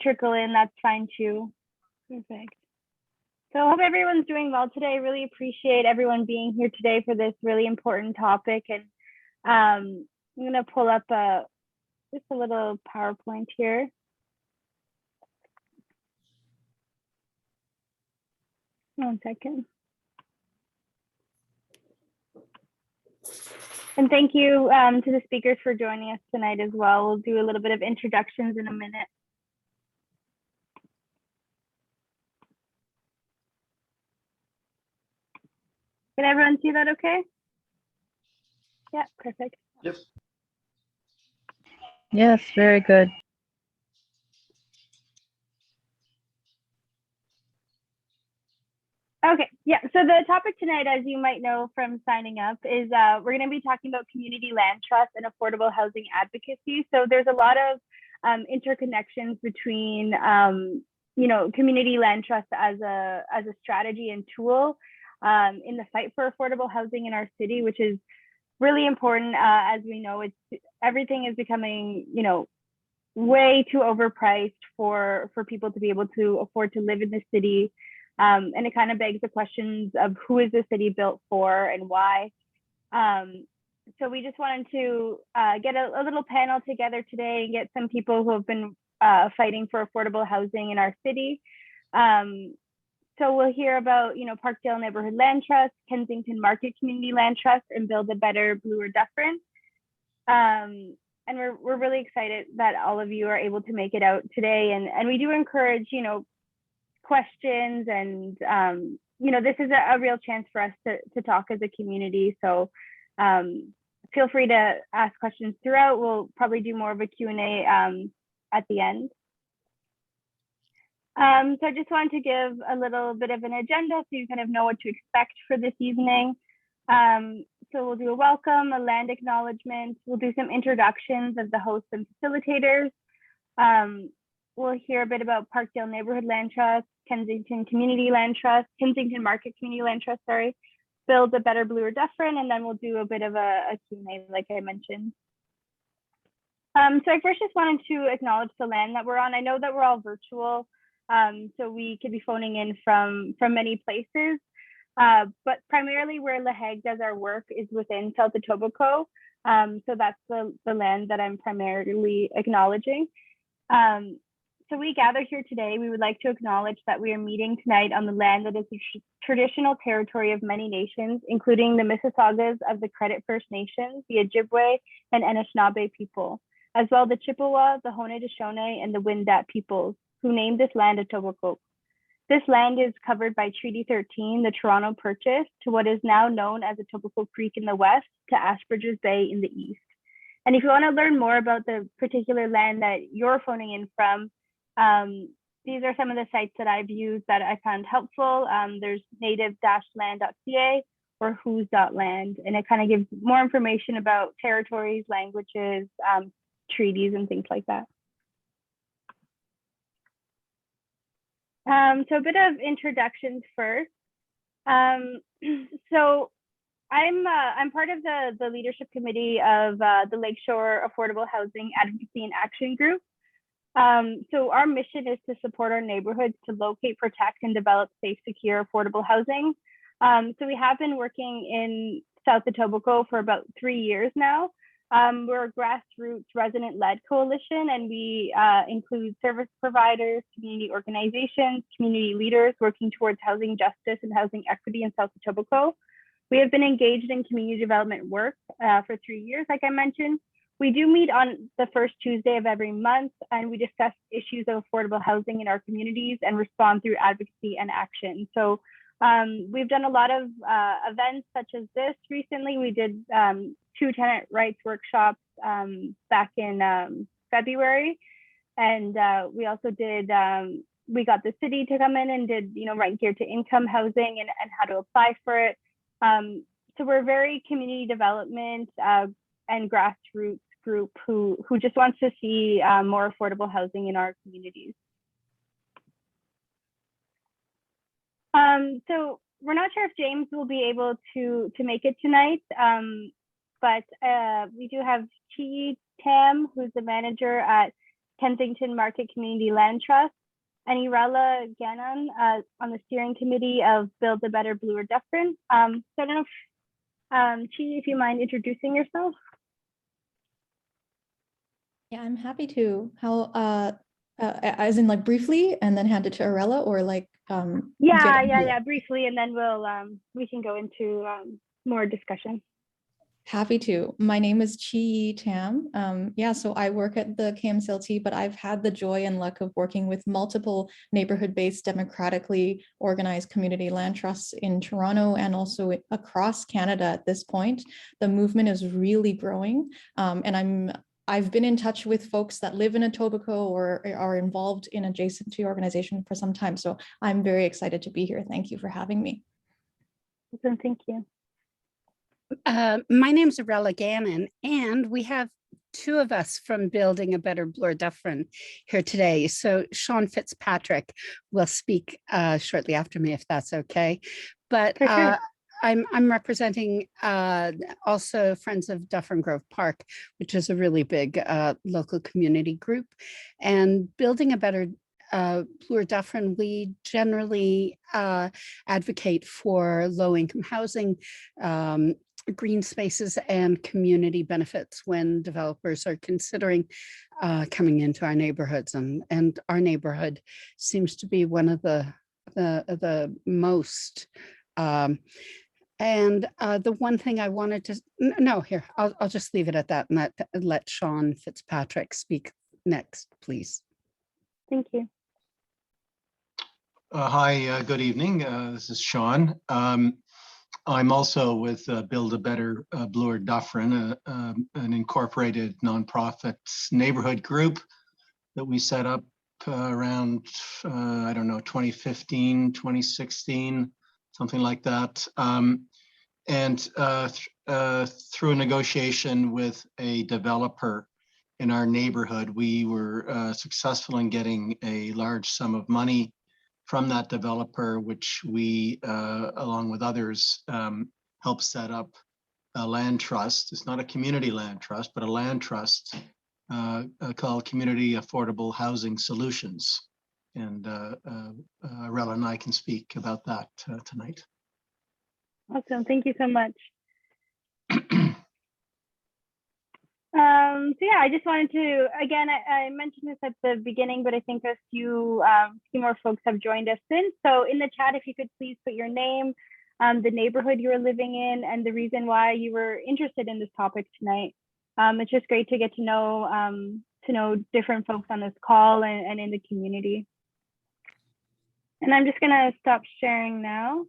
trickle in, that's fine too. Perfect. So I hope everyone's doing well today. I really appreciate everyone being here today for this really important topic. And I'm going to pull up just a little PowerPoint here. One second. And thank you to the speakers for joining us tonight as well. We'll do a little bit of introductions in a minute. Can everyone see that okay? Yeah, perfect. Yep. Yes, very good. Okay, yeah, so the topic tonight, as you might know from signing up, is we're going to be talking about community land trust and affordable housing advocacy. So there's a lot of interconnections between, community land trust as a strategy and tool in the fight for affordable housing in our city, which is really important. As we know, everything is becoming, way too overpriced for people to be able to afford to live in the city. And it kind of begs the questions of who is the city built for and why. So we just wanted to get a little panel together today and get some people who have been fighting for affordable housing in our city. So we'll hear about, Parkdale Neighborhood Land Trust, Kensington Market Community Land Trust, and Build a Better Bloor Dufferin. And we're really excited that all of you are able to make it out today. And we do encourage, questions and this is a real chance for us to talk as a community. So feel free to ask questions throughout. We'll probably do more of a Q&A at the end. So I just wanted to give a little bit of an agenda so you kind of know what to expect for this evening. So we'll do a welcome, a land acknowledgement. We'll do some introductions of the hosts and facilitators. We'll hear a bit about Parkdale Neighborhood Land Trust, Kensington Community Land Trust, Kensington Market Community Land Trust, Build a Better Bloor Dufferin, and then we'll do a bit of a Q&A like I mentioned. So I first just wanted to acknowledge the land that we're on. I know that we're all virtual, so we could be phoning in from many places, but primarily where LaHag does our work is within South Etobicoke. So that's the land that I'm primarily acknowledging. So we gather here today, we would like to acknowledge that we are meeting tonight on the land that is the traditional territory of many nations, including the Mississaugas of the Credit First Nations, the Ojibwe and Anishinaabe people, as well the Chippewa, the Haudenosaunee, and the Wendat peoples, who named this land Etobicoke. This land is covered by Treaty 13, the Toronto Purchase, to what is now known as Etobicoke Creek in the west, to Ashbridges Bay in the east. And if you want to learn more about the particular land that you're phoning in from, these are some of the sites that I've used that I found helpful. There's native-land.ca or whos.land, and it kind of gives more information about territories, languages, treaties, and things like that. So a bit of introductions first. So I'm part of the leadership committee of the Lakeshore Affordable Housing Advocacy and Action Group. So our mission is to support our neighborhoods to locate, protect, and develop safe, secure, affordable housing. So we have been working in South Etobicoke for about 3 years now. We're a grassroots resident-led coalition, and we include service providers, community organizations, community leaders working towards housing justice and housing equity in South Etobicoke. We have been engaged in community development work for 3 years, like I mentioned. We do meet on the first Tuesday of every month, and we discuss issues of affordable housing in our communities and respond through advocacy and action. So we've done a lot of events such as this recently. We did 2 tenant rights workshops back in February. And we also did, we got the city to come in and did, right geared to income housing and how to apply for it. So we're very community development and grassroots group who just wants to see more affordable housing in our communities. So we're not sure if James will be able to make it tonight, but we do have Chi Tam, who's the manager at Kensington Market Community Land Trust, and Irela Gannon on the steering committee of Build a Better Bloor Dufferin. So I don't know if, Chi, if you mind introducing yourself. Yeah, I'm happy to. How, as in like briefly, and then hand it to Irela, or like Yeah, briefly, and then we can go into more discussion. Happy to. My name is Chi Tam. So I work at the KMCLT, but I've had the joy and luck of working with multiple neighborhood-based, democratically organized community land trusts in Toronto and also across Canada at this point. The movement is really growing, and I've been in touch with folks that live in Etobicoke or are involved in adjacent to the organization for some time. So I'm very excited to be here. Thank you for having me. Awesome, thank you. My name's Irela Gannon, and we have two of us from Building a Better Bloor Dufferin here today. So Sean Fitzpatrick will speak shortly after me, if that's okay. But sure. I'm representing also Friends of Dufferin Grove Park, which is a really big local community group. And Building a Better Bloor Dufferin, we generally advocate for low-income housing, green spaces, and community benefits when developers are considering coming into our neighborhoods. And our neighborhood seems to be one of the most. The one thing I wanted to, no, here, I'll just leave it at that and let Sean Fitzpatrick speak next, please. Thank you. Hi, good evening. This is Sean. I'm also with Build a Better Bloor Dufferin, an incorporated nonprofit neighborhood group that we set up around, 2015, 2016, something like that. Through a negotiation with a developer in our neighborhood, we were successful in getting a large sum of money from that developer, which we, along with others, helped set up a land trust. It's not a community land trust, but a land trust called Community Affordable Housing Solutions. And Irela and I can speak about that tonight. Awesome, thank you so much. So yeah, I just wanted to, again, I mentioned this at the beginning, but I think a few more folks have joined us since. So in the chat, if you could please put your name, the neighborhood you were living in, and the reason why you were interested in this topic tonight. It's just great to get to know different folks on this call and in the community. And I'm just gonna stop sharing now.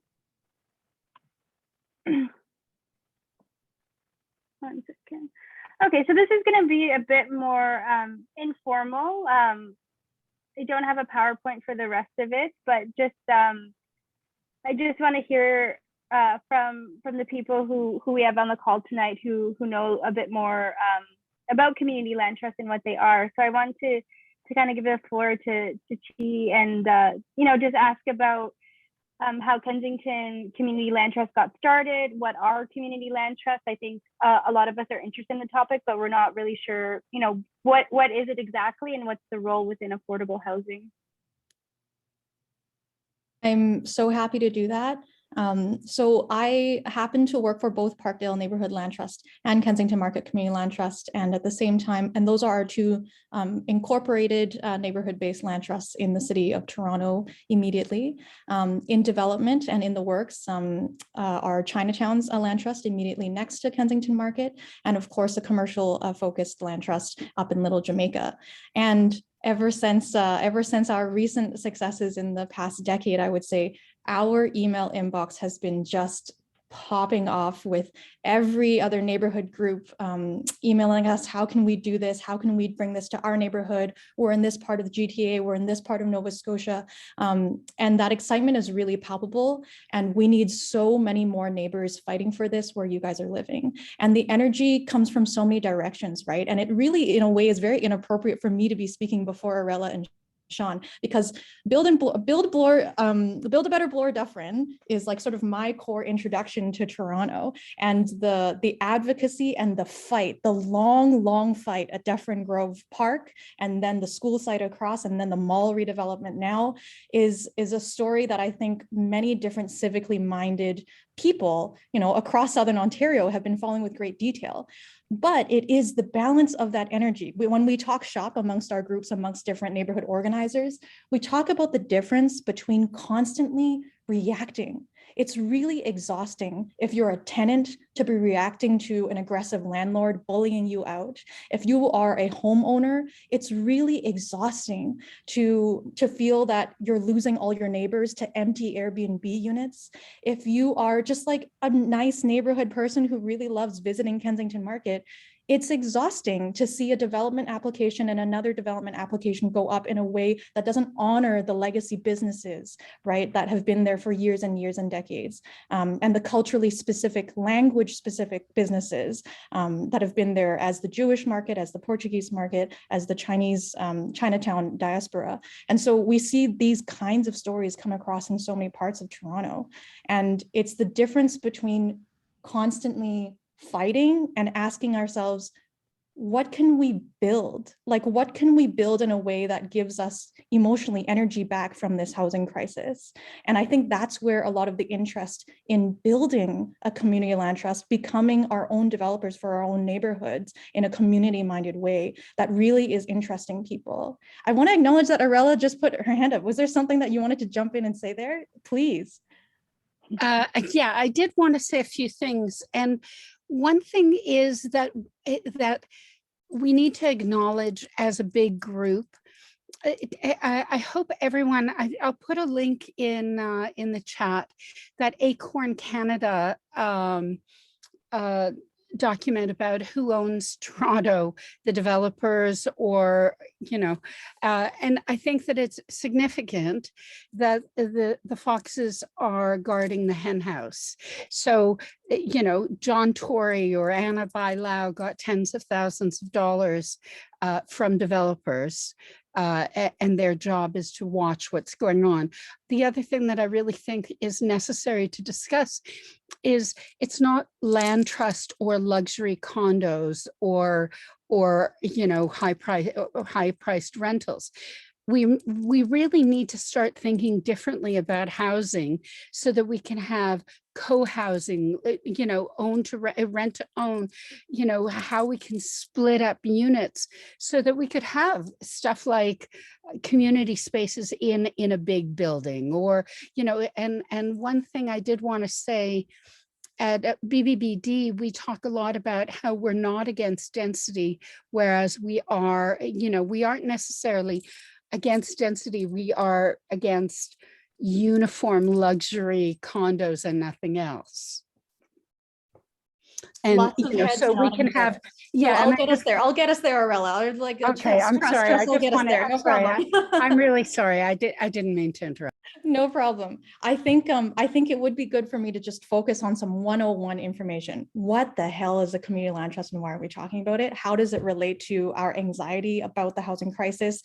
One second. Okay, so this is going to be a bit more informal. I don't have a PowerPoint for the rest of it, but just I just want to hear from the people who we have on the call tonight who know a bit more about community land trusts and what they are. So I want to kind of give the floor to Chi and just ask about how Kensington Community Land Trust got started, what are community land trusts. I think a lot of us are interested in the topic, but we're not really sure, what is it exactly and what's the role within affordable housing? I'm so happy to do that. So I happen to work for both Parkdale Neighborhood Land Trust and Kensington Market Community Land Trust. And at the same time, and those are our two incorporated neighborhood-based land trusts in the city of Toronto immediately. In development and in the works are Chinatown's land trust immediately next to Kensington Market, and of course, a commercial focused land trust up in Little Jamaica. And ever since our recent successes in the past decade, I would say our email inbox has been just popping off with every other neighborhood group emailing us. How can we do this? How can we bring this to our neighborhood? We're in this part of the GTA, we're in this part of Nova Scotia. And that excitement is really palpable. And we need so many more neighbors fighting for this where you guys are living. And the energy comes from so many directions, right? And it really, in a way, is very inappropriate for me to be speaking before Irela and Sean, because Build a Better Bloor Dufferin is like sort of my core introduction to Toronto, and the advocacy and the fight, the long fight at Dufferin Grove Park, and then the school site across, and then the mall redevelopment now is a story that I think many different civically minded people, across Southern Ontario have been following with great detail. But it is the balance of that energy. When we talk shop amongst our groups, amongst different neighborhood organizers, we talk about the difference between constantly reacting. It's really exhausting if you're a tenant to be reacting to an aggressive landlord bullying you out. If you are a homeowner, it's really exhausting to feel that you're losing all your neighbors to empty Airbnb units. If you are just like a nice neighborhood person who really loves visiting Kensington Market, it's exhausting to see a development application and another development application go up in a way that doesn't honor the legacy businesses, right, that have been there for years and years and decades, and the culturally specific, language specific businesses that have been there as the Jewish market, as the Portuguese market, as the Chinese Chinatown diaspora. And so we see these kinds of stories come across in so many parts of Toronto. And it's the difference between constantly fighting and asking ourselves, what can we build? Like, what can we build in a way that gives us emotionally energy back from this housing crisis? And I think that's where a lot of the interest in building a community land trust, becoming our own developers for our own neighborhoods in a community-minded way, that really is interesting people. I want to acknowledge that Arella just put her hand up. Was there something that you wanted to jump in and say there? Please. Yeah, I did want to say a few things. And one thing is that we need to acknowledge as a big group. I hope everyone, I'll put a link in the chat, that Acorn Canada document about who owns Toronto, the developers, or, and I think that it's significant that the Foxes are guarding the hen house. So, John Tory or Anna Bailao got tens of thousands of dollars from developers. And their job is to watch what's going on. The other thing that I really think is necessary to discuss is it's not land trust or luxury condos or high priced rentals. We really need to start thinking differently about housing so that we can have co-housing, own to rent to own, how we can split up units so that we could have stuff like community spaces in a big building, or, and one thing I did want to say, at BBBD, we talk a lot about how we're not against density, whereas we are, we aren't necessarily against density, we are against uniform luxury condos and nothing else. And so we can have, yeah. I'll get us there. I'll get us there, Arella. Like, okay, I'm sorry. I just want to. No problem. I'm really sorry. I didn't mean to interrupt. No problem. I think it would be good for me to just focus on some 101 information. What the hell is a community land trust and why are we talking about it? How does it relate to our anxiety about the housing crisis,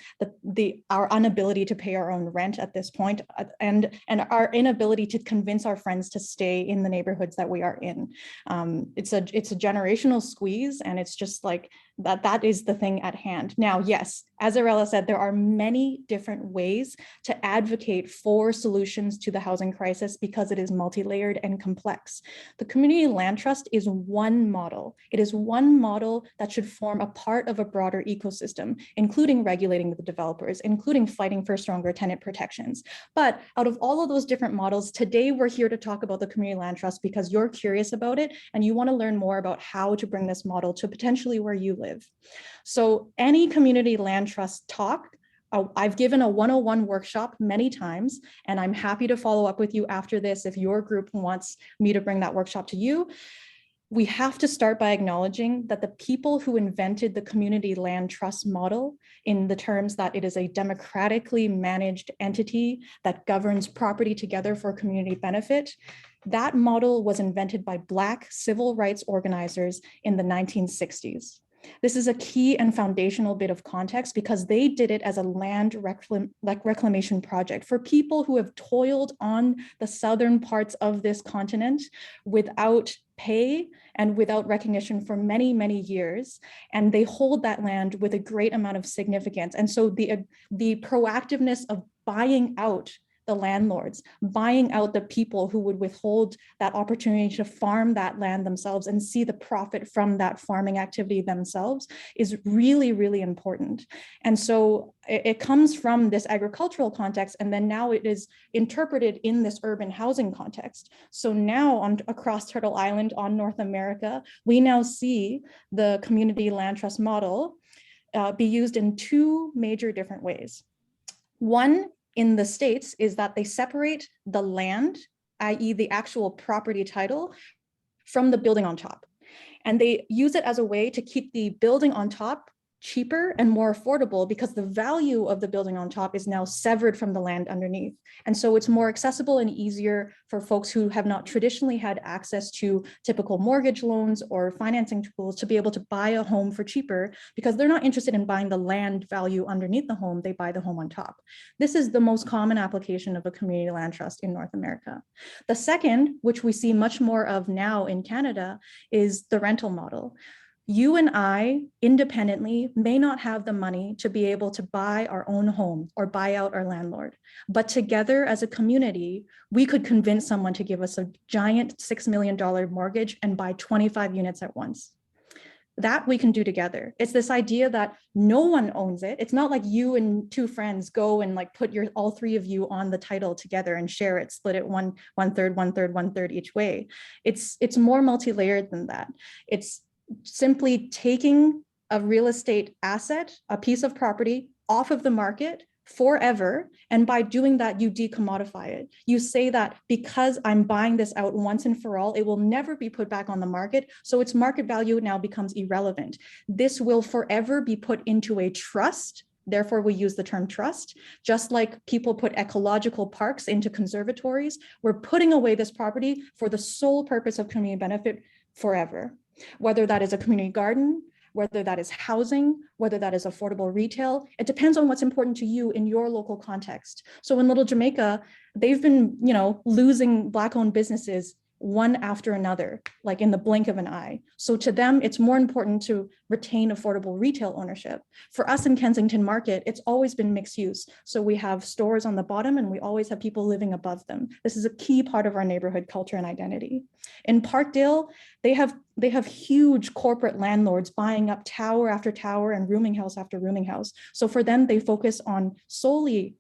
our inability to pay our own rent at this point, and our inability to convince our friends to stay in the neighborhoods that we are in? It's a generational squeeze, and it's just like that is the thing at hand. Now, yes, as Arella said, there are many different ways to advocate for solutions to the housing crisis because it is multi-layered and complex. The community land trust is one model. It is one model that should form a part of a broader ecosystem, including regulating the developers, including fighting for stronger tenant protections. But out of all of those different models, today we're here to talk about the community land trust because you're curious about it and you want to learn more about how to bring this model to potentially where you live. So any community land trust talk, I've given a 101 workshop many times, and I'm happy to follow up with you after this if your group wants me to bring that workshop to you. We have to start by acknowledging that the people who invented the community land trust model in the terms that it is a democratically managed entity that governs property together for community benefit, that model was invented by Black civil rights organizers in the 1960s. This is a key and foundational bit of context because they did it as a land reclamation project for people who have toiled on the southern parts of this continent without pay and without recognition for many, many years. And they hold that land with a great amount of significance. And so the proactiveness of buying out the landlords, buying out the people who would withhold that opportunity to farm that land themselves and see the profit from that farming activity themselves is really, really important. And so it comes from this agricultural context, and then now it is interpreted in this urban housing context. So now across Turtle Island on North America, we now see the community land trust model be used in two major different ways. One, in the States, is that they separate the land, i.e. the actual property title, from the building on top. And they use it as a way to keep the building on top cheaper and more affordable because the value of the building on top is now severed from the land underneath. And so it's more accessible and easier for folks who have not traditionally had access to typical mortgage loans or financing tools to be able to buy a home for cheaper because they're not interested in buying the land value underneath the home, they buy the home on top. This is the most common application of a community land trust in North America. The second, which we see much more of now in Canada, is the rental model. You and I independently may not have the money to be able to buy our own home or buy out our landlord, but together as a community, we could convince someone to give us a giant $6 million mortgage and buy 25 units at once. That we can do together. It's this idea that no one owns it. It's not like you and two friends go and like put all three of you on the title together and share it, split it one third each way. It's more multi-layered than that. It's simply taking a real estate asset, a piece of property off of the market forever. And by doing that, you decommodify it. You say that because I'm buying this out once and for all, it will never be put back on the market. So its market value now becomes irrelevant. This will forever be put into a trust. Therefore, we use the term trust. Just like people put ecological parks into conservatories, we're putting away this property for the sole purpose of community benefit forever. Whether that is a community garden, whether that is housing, whether that is affordable retail, it depends on what's important to you in your local context. So in Little Jamaica, they've been, losing Black-owned businesses one after another, like in the blink of an eye. So to them, it's more important to retain affordable retail ownership. For us in Kensington Market, it's always been mixed use. So we have stores on the bottom and we always have people living above them. This is a key part of our neighborhood culture and identity. In Parkdale, they have huge corporate landlords buying up tower after tower and rooming house after rooming house. So for them, they focus on solely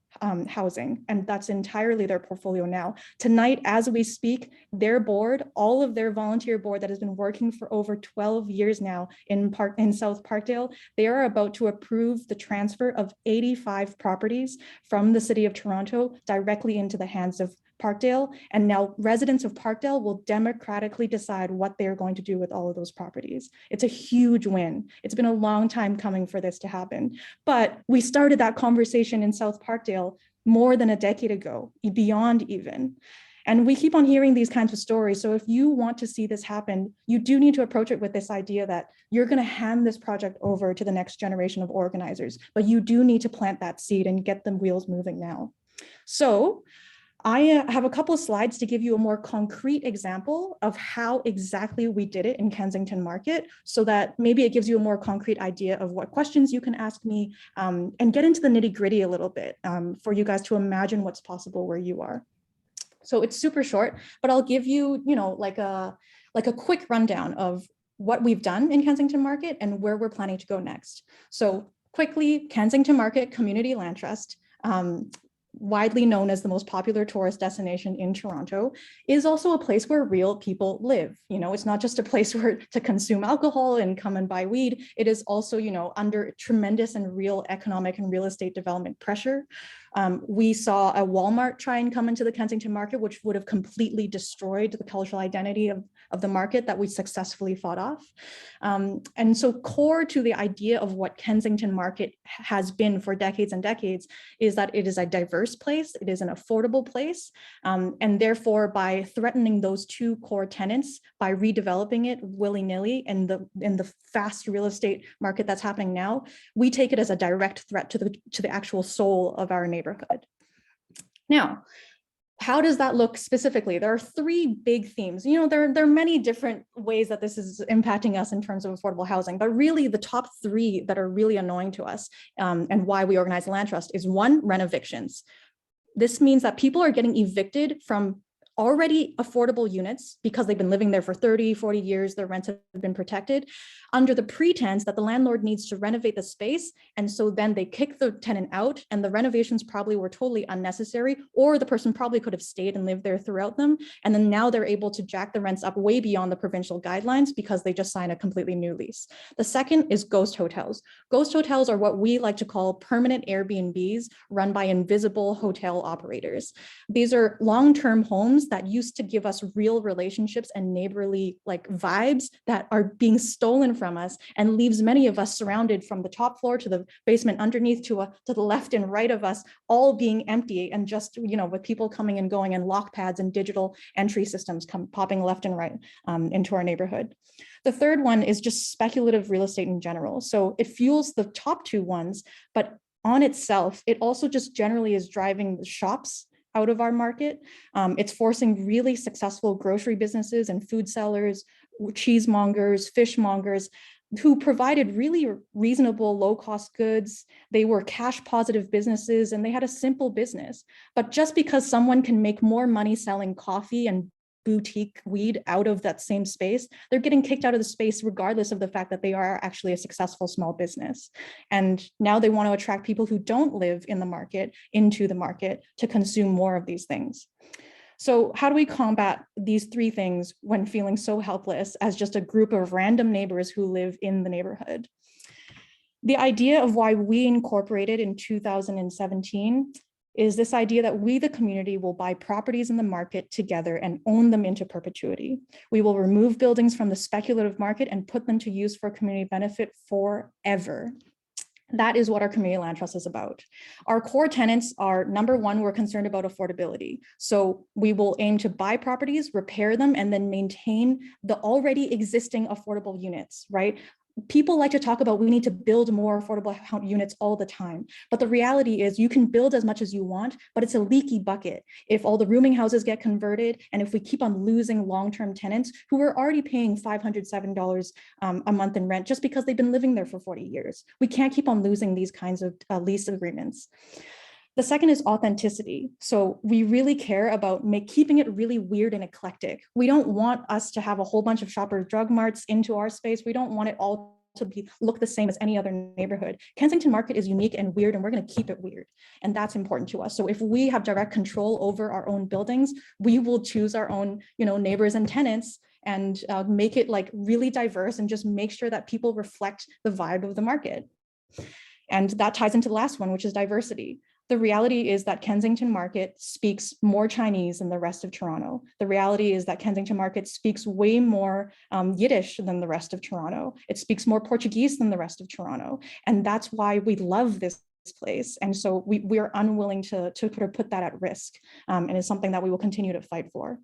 housing, and that's entirely their portfolio now. Tonight, as we speak, their board, all of their volunteer board that has been working for over 12 years now in South Parkdale, they are about to approve the transfer of 85 properties from the City of Toronto directly into the hands of Parkdale, and now residents of Parkdale will democratically decide what they're going to do with all of those properties. It's a huge win. It's been a long time coming for this to happen, but we started that conversation in South Parkdale more than a decade ago, beyond even. And we keep on hearing these kinds of stories. So if you want to see this happen, you do need to approach it with this idea that you're going to hand this project over to the next generation of organizers, but you do need to plant that seed and get the wheels moving now. So I have a couple of slides to give you a more concrete example of how exactly we did it in Kensington Market, so that maybe it gives you a more concrete idea of what questions you can ask me, and get into the nitty-gritty a little bit for you guys to imagine what's possible where you are. So it's super short, but I'll give you, like a quick rundown of what we've done in Kensington Market and where we're planning to go next. So quickly, Kensington Market Community Land Trust, widely known as the most popular tourist destination in Toronto, is also a place where real people live. It's not just a place where to consume alcohol and come and buy weed. It is also, under tremendous and real economic and real estate development pressure. We saw a Walmart try and come into the Kensington market, which would have completely destroyed the cultural identity of the market that we successfully fought off. And so core to the idea of what Kensington market has been for decades and decades is that it is a diverse place, it is an affordable place, and therefore by threatening those two core tenets, by redeveloping it willy-nilly in the fast real estate market that's happening now, we take it as a direct threat to the actual soul of our neighborhood. Now, how does that look specifically? There are three big themes. You know, there are many different ways that this is impacting us in terms of affordable housing, but really the top three that are really annoying to us and why we organize Land Trust is one, rent evictions. This means that people are getting evicted from already affordable units because they've been living there for 30, 40 years, their rents have been protected, under the pretense that the landlord needs to renovate the space. And so then they kick the tenant out and the renovations probably were totally unnecessary, or the person probably could have stayed and lived there throughout them. And then now they're able to jack the rents up way beyond the provincial guidelines because they just signed a completely new lease. The second is ghost hotels. Ghost hotels are what we like to call permanent Airbnbs run by invisible hotel operators. These are long-term homes that used to give us real relationships and neighborly like vibes that are being stolen from us and leaves many of us surrounded from the top floor to the basement underneath to the left and right of us, all being empty and just, you know, with people coming and going and lock pads and digital entry systems popping left and right into our neighborhood. The third one is just speculative real estate in general. So it fuels the top two ones, but on itself, it also just generally is driving the shops out of our market. It's forcing really successful grocery businesses and food sellers, cheesemongers, fishmongers, who provided really reasonable low-cost goods. They were cash positive businesses and they had a simple business. But just because someone can make more money selling coffee and boutique weed out of that same space, they're getting kicked out of the space regardless of the fact that they are actually a successful small business. And now they want to attract people who don't live in the market into the market to consume more of these things. So how do we combat these three things when feeling so helpless as just a group of random neighbors who live in the neighborhood? The idea of why we incorporated in 2017 is this idea that we, the community, will buy properties in the market together and own them into perpetuity. We will remove buildings from the speculative market and put them to use for community benefit forever. That is what our community land trust is about. Our core tenets are, number one, we're concerned about affordability. So we will aim to buy properties, repair them, and then maintain the already existing affordable units, right? People like to talk about we need to build more affordable units all the time. But the reality is you can build as much as you want, but it's a leaky bucket. If all the rooming houses get converted, and if we keep on losing long-term tenants who are already paying $507 a month in rent just because they've been living there for 40 years, we can't keep on losing these kinds of lease agreements. The second is authenticity. So we really care about keeping it really weird and eclectic. We don't want us to have a whole bunch of Shoppers Drug Marts into our space. We don't want it all to look the same as any other neighborhood. Kensington Market is unique and weird, and we're going to keep it weird. And that's important to us. So if we have direct control over our own buildings, we will choose our own, neighbors and tenants and make it like really diverse and just make sure that people reflect the vibe of the market. And that ties into the last one, which is diversity. The reality is that Kensington Market speaks more Chinese than the rest of Toronto. The reality is that Kensington Market speaks way more Yiddish than the rest of Toronto. It speaks more Portuguese than the rest of Toronto. And that's why we love this place. And so we are unwilling to put that at risk. And it's something that we will continue to fight for.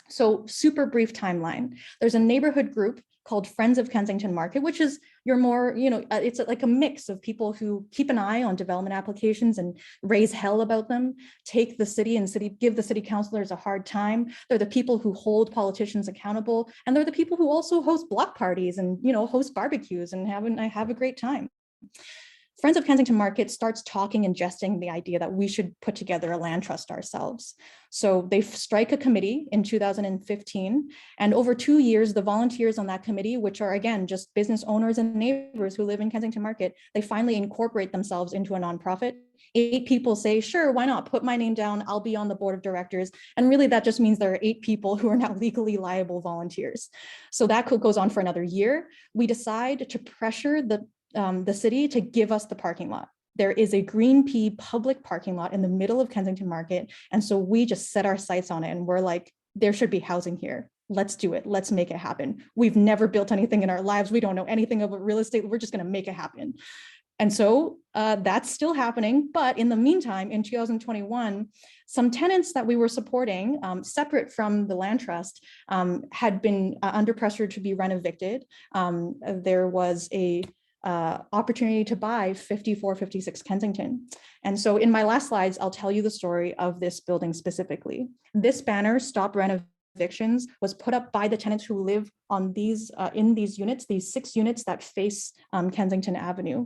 So super brief timeline. There's a neighborhood group called Friends of Kensington Market, which is your more, it's like a mix of people who keep an eye on development applications and raise hell about them, take the city and give the city councilors a hard time. They're the people who hold politicians accountable. And they're the people who also host block parties and, host barbecues and have a great time. Friends of Kensington Market starts talking and gesting the idea that we should put together a land trust ourselves. So they strike a committee in 2015, and over 2 years, the volunteers on that committee, which are again, just business owners and neighbors who live in Kensington Market, they finally incorporate themselves into a nonprofit. 8 people say, sure, why not? Put my name down, I'll be on the board of directors. And really that just means there are 8 people who are now legally liable volunteers. So that goes on for another year. We decide to pressure the city to give us the parking lot. there is a green pea public parking lot in the middle of Kensington Market. And so we just set our sights on it and we're like, there should be housing here. Let's do it. Let's make it happen. We've never built anything in our lives. We don't know anything about real estate. We're just going to make it happen. And so that's still happening. But in the meantime, in 2021, some tenants that we were supporting, separate from the land trust, had been under pressure to be rent evicted. There was a opportunity to buy 5456 Kensington. And so in my last slides, I'll tell you the story of this building specifically. This banner, Stop Rent Evictions, was put up by the tenants who live on these in these units, these 6 units that face Kensington Avenue.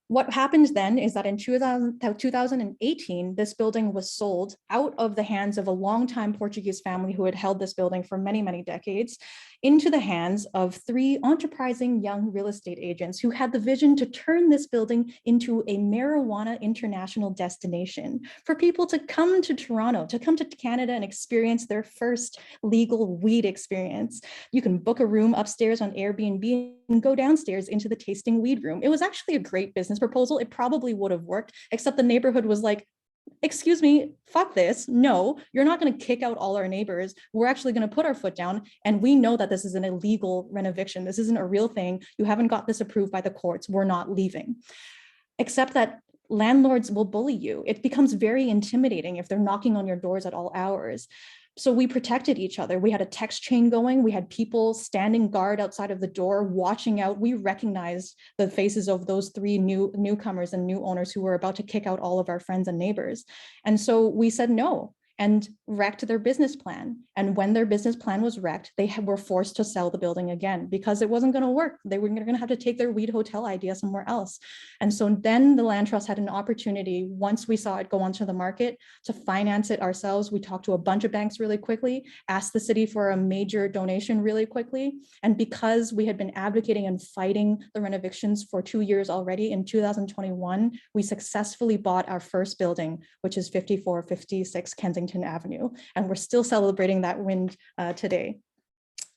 What happened then is that in 2018, this building was sold out of the hands of a longtime Portuguese family who had held this building for many, many decades into the hands of 3 enterprising young real estate agents who had the vision to turn this building into a marijuana international destination for people to come to Toronto, to come to Canada and experience their first legal weed experience. You can book a room upstairs on Airbnb and go downstairs into the tasting weed room. It was actually a great business proposal. It probably would have worked, except the neighborhood was like, excuse me, fuck this. No, you're not going to kick out all our neighbors. We're actually going to put our foot down. And we know that this is an illegal rent eviction. This isn't a real thing. You haven't got this approved by the courts. We're not leaving. Except that landlords will bully you. It becomes very intimidating if they're knocking on your doors at all hours. So we protected each other. We had a text chain going. We had people standing guard outside of the door, watching out. We recognized the faces of those 3 newcomers and new owners who were about to kick out all of our friends and neighbors. And so we said no and wrecked their business plan. And when their business plan was wrecked, they were forced to sell the building again because it wasn't going to work. They were going to have to take their weed hotel idea somewhere else. And so then the land trust had an opportunity, once we saw it go onto the market, to finance it ourselves. We talked to a bunch of banks really quickly, asked the city for a major donation really quickly. And because we had been advocating and fighting the rent evictions for 2 years already, in 2021, we successfully bought our first building, which is 5456 Kensington Avenue, and we're still celebrating that win today.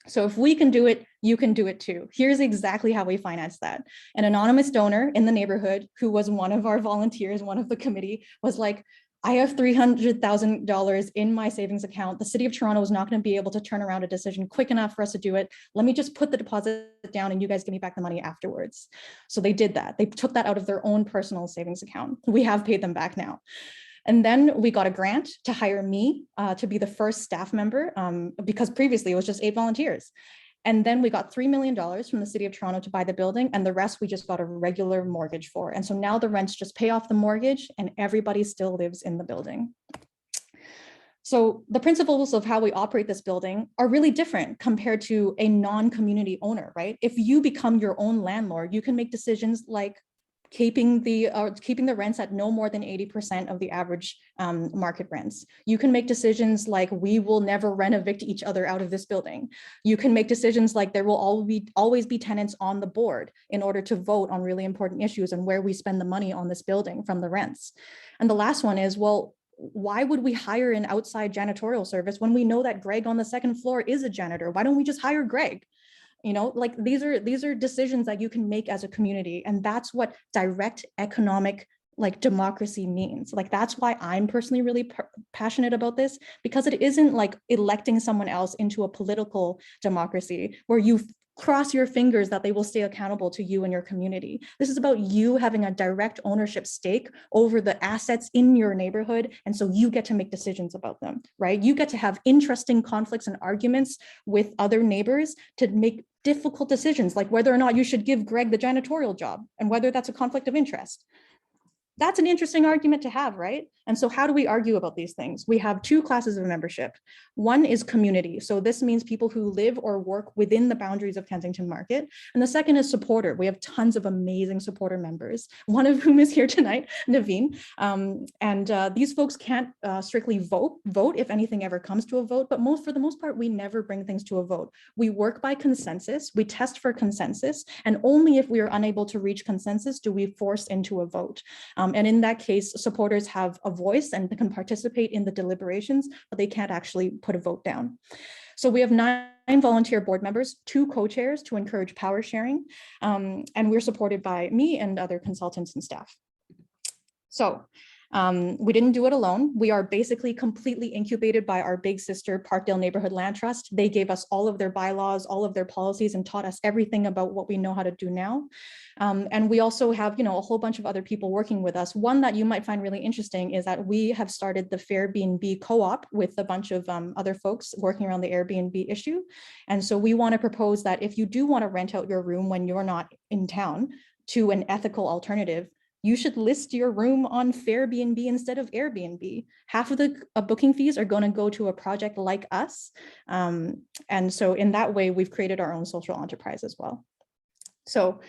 So if we can do it, you can do it too. Here's exactly how we financed that. An anonymous donor in the neighborhood who was one of our volunteers, one of the committee, was like, I have $300,000 in my savings account. The city of Toronto is not going to be able to turn around a decision quick enough for us to do it. Let me just put the deposit down and you guys give me back the money afterwards. So they did that. They took that out of their own personal savings account. We have paid them back now. And then we got a grant to hire me to be the first staff member because previously it was just 8 volunteers. And then we got $3 million from the city of Toronto to buy the building, and the rest we just got a regular mortgage for. And so now the rents just pay off the mortgage and everybody still lives in the building. So the principles of how we operate this building are really different compared to a non-community owner, right? If you become your own landlord, you can make decisions like keeping the rents at no more than 80% of the average market rents. You can make decisions like we will never rent evict each other out of this building. You can make decisions like there will always be tenants on the board in order to vote on really important issues and where we spend the money on this building from the rents. And the last one is, well, why would we hire an outside janitorial service when we know that Greg on the 2nd floor is a janitor? Why don't we just hire Greg? You know, like these are decisions that you can make as a community. And that's what direct economic like democracy means. Like, that's why I'm personally really passionate about this, because it isn't like electing someone else into a political democracy where you cross your fingers that they will stay accountable to you and your community. This is about you having a direct ownership stake over the assets in your neighborhood. And so you get to make decisions about them, right? You get to have interesting conflicts and arguments with other neighbors to make difficult decisions, like whether or not you should give Greg the janitorial job and whether that's a conflict of interest. That's an interesting argument to have, right? And so how do we argue about these things? We have 2 classes of membership. One is community. So this means people who live or work within the boundaries of Kensington Market. And the second is supporter. We have tons of amazing supporter members, one of whom is here tonight, Naveen. These folks can't strictly vote if anything ever comes to a vote, but for the most part, we never bring things to a vote. We work by consensus, we test for consensus, and only if we are unable to reach consensus do we force into a vote. And in that case, supporters have a voice and they can participate in the deliberations, but they can't actually put a vote down. So we have 9 volunteer board members, 2 co-chairs to encourage power sharing, and we're supported by me and other consultants and staff. So we didn't do it alone. We are basically completely incubated by our big sister, Parkdale Neighborhood Land Trust. They gave us all of their bylaws, all of their policies, and taught us everything about what we know how to do now. And we also have, a whole bunch of other people working with us. One that you might find really interesting is that we have started the Fairbnb co-op with a bunch of other folks working around the Airbnb issue. And so we want to propose that if you do want to rent out your room when you're not in town to an ethical alternative, you should list your room on Fairbnb instead of Airbnb. Half of the booking fees are going to go to a project like us. And so in that way, we've created our own social enterprise as well. So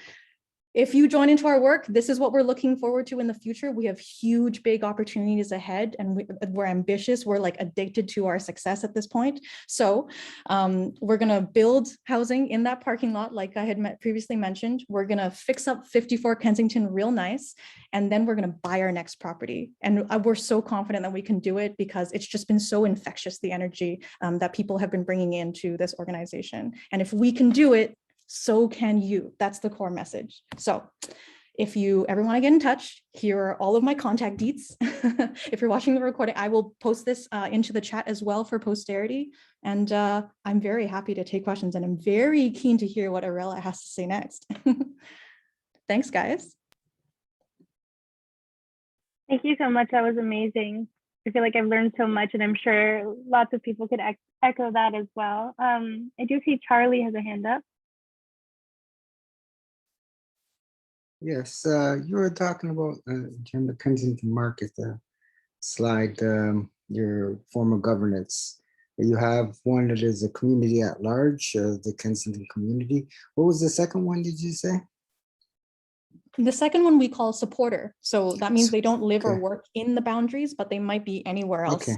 if you join into our work, this is what we're looking forward to in the future. We have huge, big opportunities ahead, and we're ambitious. We're like addicted to our success at this point. So we're going to build housing in that parking lot, like I had previously mentioned. We're going to fix up 54 Kensington real nice, and then we're going to buy our next property. And we're so confident that we can do it because it's just been so infectious, the energy that people have been bringing into this organization. And if we can do it, so can you. That's the core message. So if you ever want to get in touch, here are all of my contact deets. If you're watching the recording, I will post this into the chat as well for posterity. And I'm very happy to take questions, and I'm very keen to hear what Arella has to say next. Thanks, guys. Thank you so much. That was amazing. I feel like I've learned so much, and I'm sure lots of people could echo that as well. I do see Charlie has a hand up. Yes, you were talking about in the Kensington Market slide, your form of governance. You have one that is a community at large, the Kensington community. What was the second one, did you say? The second one we call supporter. So that means they don't live or Okay. work in the boundaries, but they might be anywhere else. Okay.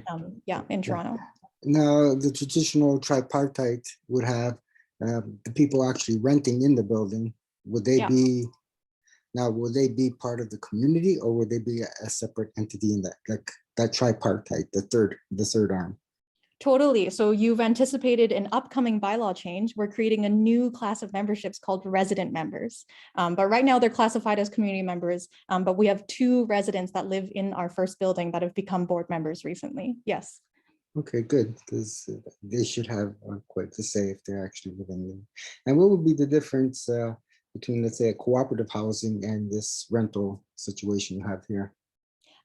In Toronto. Now, the traditional tripartite would have the people actually renting in the building. Would they be? Now, will they be part of the community, or will they be a separate entity in that, like that tripartite, the third arm? Totally. So you've anticipated an upcoming bylaw change. We're creating a new class of memberships called resident members. But right now they're classified as community members. But we have 2 residents that live in our first building that have become board members recently. Yes. Okay, good, because they should have quite to say if they're actually living there. And what would be the difference between, let's say, a cooperative housing and this rental situation you have here?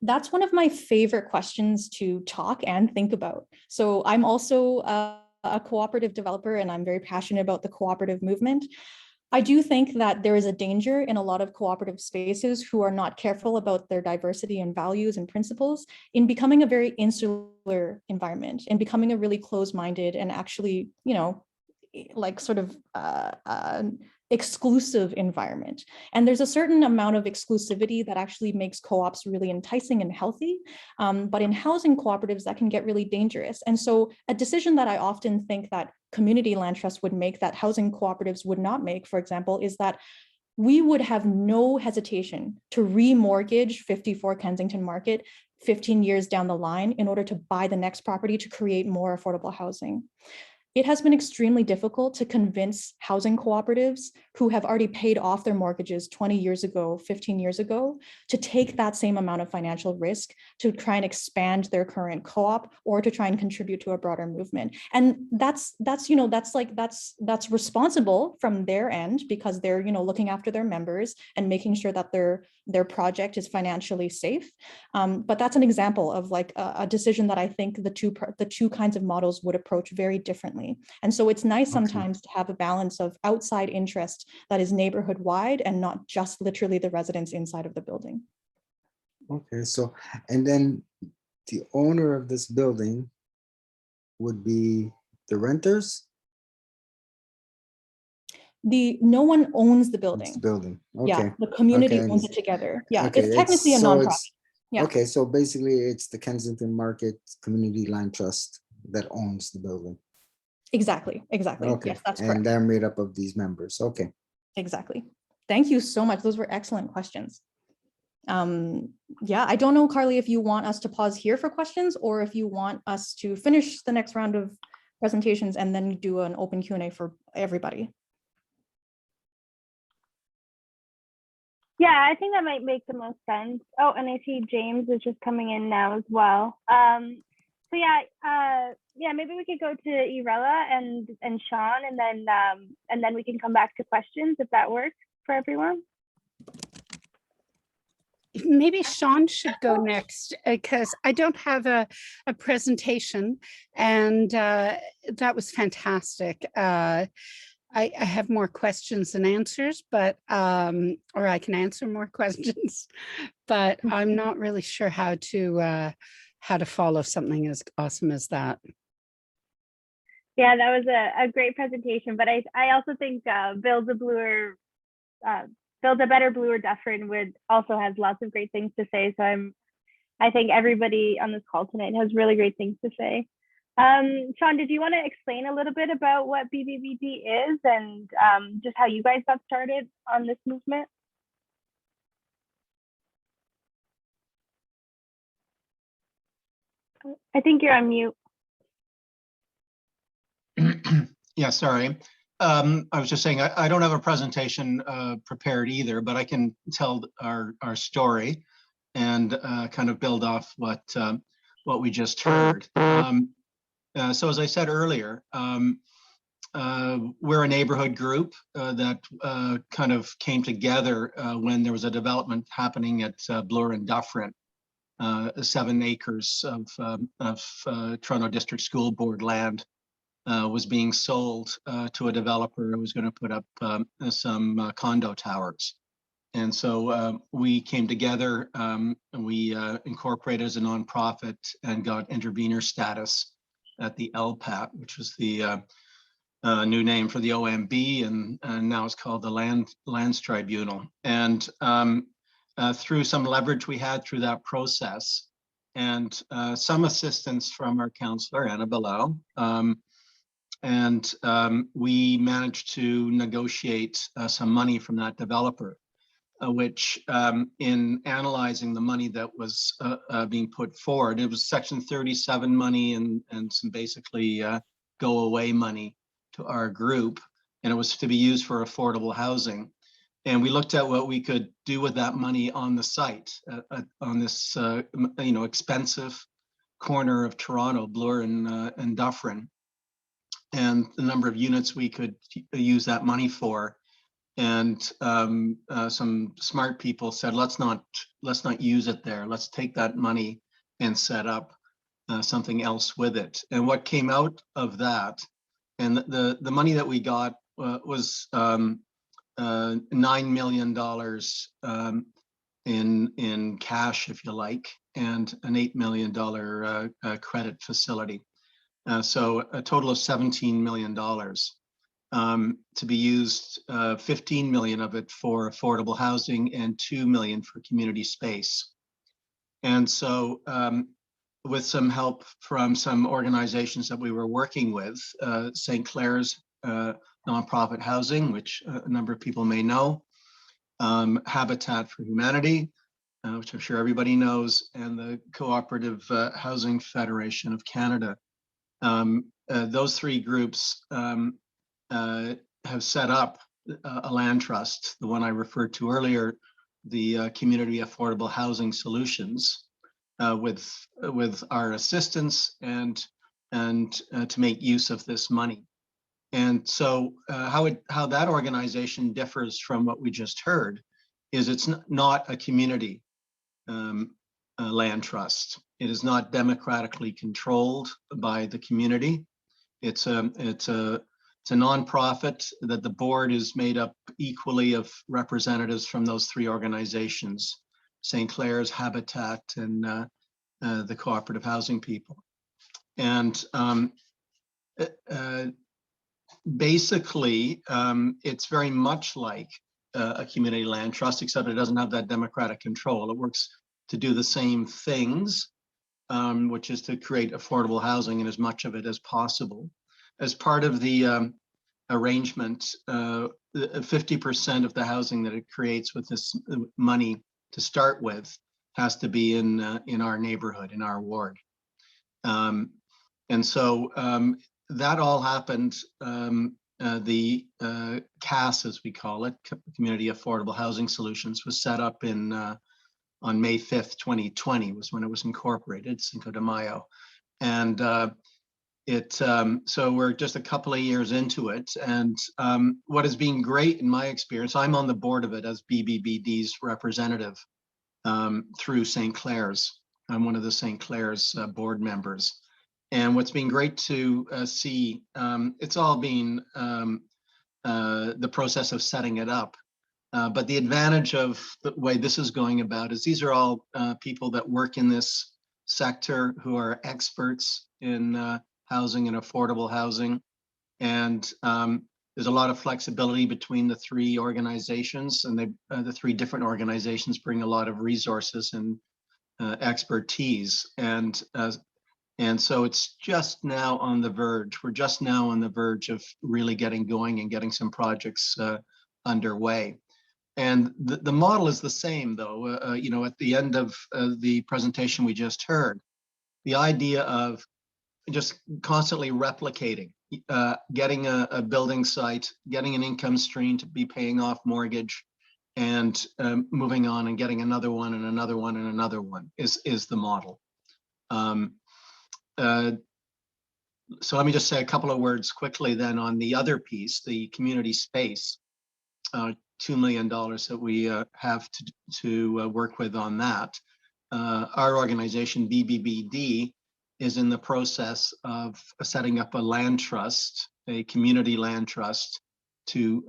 That's one of my favorite questions to talk and think about. So I'm also a cooperative developer, and I'm very passionate about the cooperative movement. I do think that there is a danger in a lot of cooperative spaces who are not careful about their diversity and values and principles in becoming a very insular environment and becoming a really closed-minded and actually, like sort of exclusive environment. And there's a certain amount of exclusivity that actually makes co-ops really enticing and healthy. But in housing cooperatives, that can get really dangerous. And so a decision that I often think that community land trusts would make that housing cooperatives would not make, for example, is that we would have no hesitation to remortgage 54 Kensington Market 15 years down the line in order to buy the next property to create more affordable housing. It has been extremely difficult to convince housing cooperatives who have already paid off their mortgages 20 years ago, 15 years ago, to take that same amount of financial risk to try and expand their current co-op or to try and contribute to a broader movement. And that's responsible from their end because they're, looking after their members and making sure that their project is financially safe. But that's an example of like a decision that I think the two kinds of models would approach very differently. And so it's nice sometimes to have a balance of outside interest that is neighborhood wide and not just literally the residents inside of the building. Okay, so, and then the owner of this building would be the renters? No one owns the building. It's the building. Okay. Yeah, the community Okay. owns it together. Yeah, Okay, it's technically a nonprofit. Yeah. Okay, so basically it's the Kensington Market Community Land Trust that owns the building. Exactly. Okay, Yes, that's and correct. they're made up of these members. Okay. Exactly. Thank you so much. Those were excellent questions. Yeah, I don't know, Carly, if you want us to pause here for questions or if you want us to finish the next round of presentations and then do an open Q&A for everybody. Yeah, I think that might make the most sense. Oh, and I see James is just coming in now as well. So yeah, maybe we could go to Irela and Sean, and then we can come back to questions if that works for everyone. Maybe Sean should go next because I don't have a presentation, and that was fantastic. I have more questions than answers, but or I can answer more questions, but I'm not really sure how to follow something as awesome as that. Yeah, that was a great presentation, but I also think Build a Better Bloor Dufferin also has lots of great things to say. So I think everybody on this call tonight has really great things to say. Sean, did you want to explain a little bit about what BBBD is and just how you guys got started on this movement? I think you're on mute. Yeah, sorry. I was just saying I don't have a presentation prepared either, but I can tell our story and kind of build off what we just heard. So as I said earlier, we're a neighborhood group that kind of came together when there was a development happening at Bloor and Dufferin. 7 acres of Toronto District School Board land was being sold to a developer who was going to put up some condo towers. And so we came together and we incorporated as a nonprofit and got intervener status at the LPAT, which was the new name for the OMB, and now it's called the Lands Tribunal. And through some leverage we had through that process and some assistance from our councillor, Anna Below, and we managed to negotiate some money from that developer, which in analyzing the money that was being put forward, it was Section 37 money and some basically go away money to our group, and it was to be used for affordable housing. And we looked at what we could do with that money on the site, on this expensive corner of Toronto, Bloor and Dufferin, and the number of units we could use that money for. And some smart people said, let's not use it there. Let's take that money and set up something else with it. And what came out of that, and the money that we got was $9 million in cash, if you like, and an $8 million credit facility. So a total of $17 million to be used, 15 million of it for affordable housing and 2 million for community space. And so with some help from some organizations that we were working with, St. Clair's nonprofit housing, which a number of people may know, Habitat for Humanity, which I'm sure everybody knows, and the Cooperative Housing Federation of Canada. Those 3 groups have set up a land trust, the one I referred to earlier, the Community Affordable Housing Solutions, with our assistance and to make use of this money. And so how that organization differs from what we just heard is it's not a community land trust. It is not democratically controlled by the community. It's a nonprofit that the board is made up equally of representatives from those 3 organizations, St. Clair's, Habitat, and the cooperative housing people. And basically, it's very much like a community land trust, except it doesn't have that democratic control. It works to do the same things, which is to create affordable housing and as much of it as possible. As part of the arrangement, 50% of the housing that it creates with this money to start with has to be in our neighborhood, in our ward. And so that all happened. The CAS, as we call it, Community Affordable Housing Solutions, was set up on May 5th, 2020 was when it was incorporated, Cinco de Mayo. And so we're just a couple of years into it. And what has been great in my experience, I'm on the board of it as BBBD's representative through St. Clair's. I'm one of the St. Clair's board members. And what's been great to see, it's all been the process of setting it up. But the advantage of the way this is going about is these are all people that work in this sector who are experts in housing and affordable housing. And there's a lot of flexibility between the three organizations, and the three different organizations bring a lot of resources and expertise. And so it's just now on the verge. We're just now on the verge of really getting going and getting some projects underway. And the model is the same, though. You know, at the end of the presentation we just heard, the idea of just constantly replicating, getting a building site, getting an income stream to be paying off mortgage, and moving on and getting another one and another one and another one is the model. So let me just say a couple of words quickly then on the other piece, the community space, $2 million that we have to work with on that. Our organization, BBBD, is in the process of setting up a land trust, a community land trust, to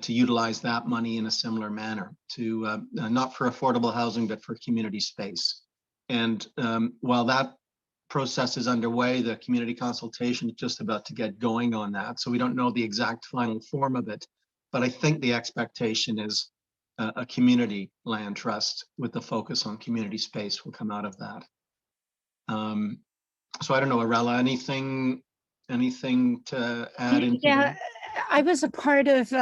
utilize that money in a similar manner, to not for affordable housing, but for community space. And while that process is underway, the community consultation is just about to get going on that. So we don't know the exact final form of it, but I think the expectation is a community land trust with the focus on community space will come out of that. So I don't know, Arella, anything to add into Yeah, that? I was a part of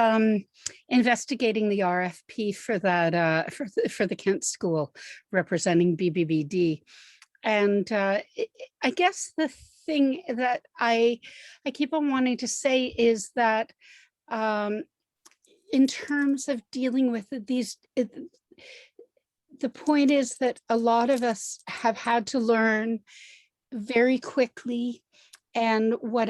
investigating the RFP for that for the Kent School representing BBBD. And I guess the thing that I keep on wanting to say is that in terms of dealing with these, the point is that a lot of us have had to learn very quickly. And what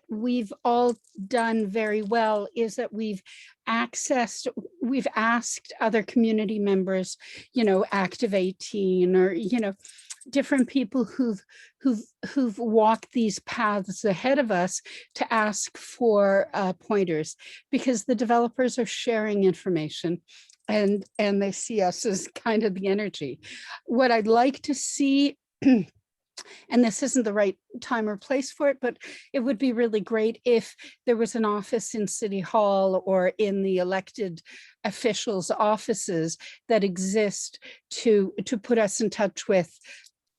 we've all done very well is that we've asked other community members, you know, Active 18 or, you know, different people who've walked these paths ahead of us to ask for pointers, because the developers are sharing information and they see us as kind of the energy. What I'd like to see, and this isn't the right time or place for it, but it would be really great if there was an office in City Hall or in the elected officials' offices that exist to put us in touch with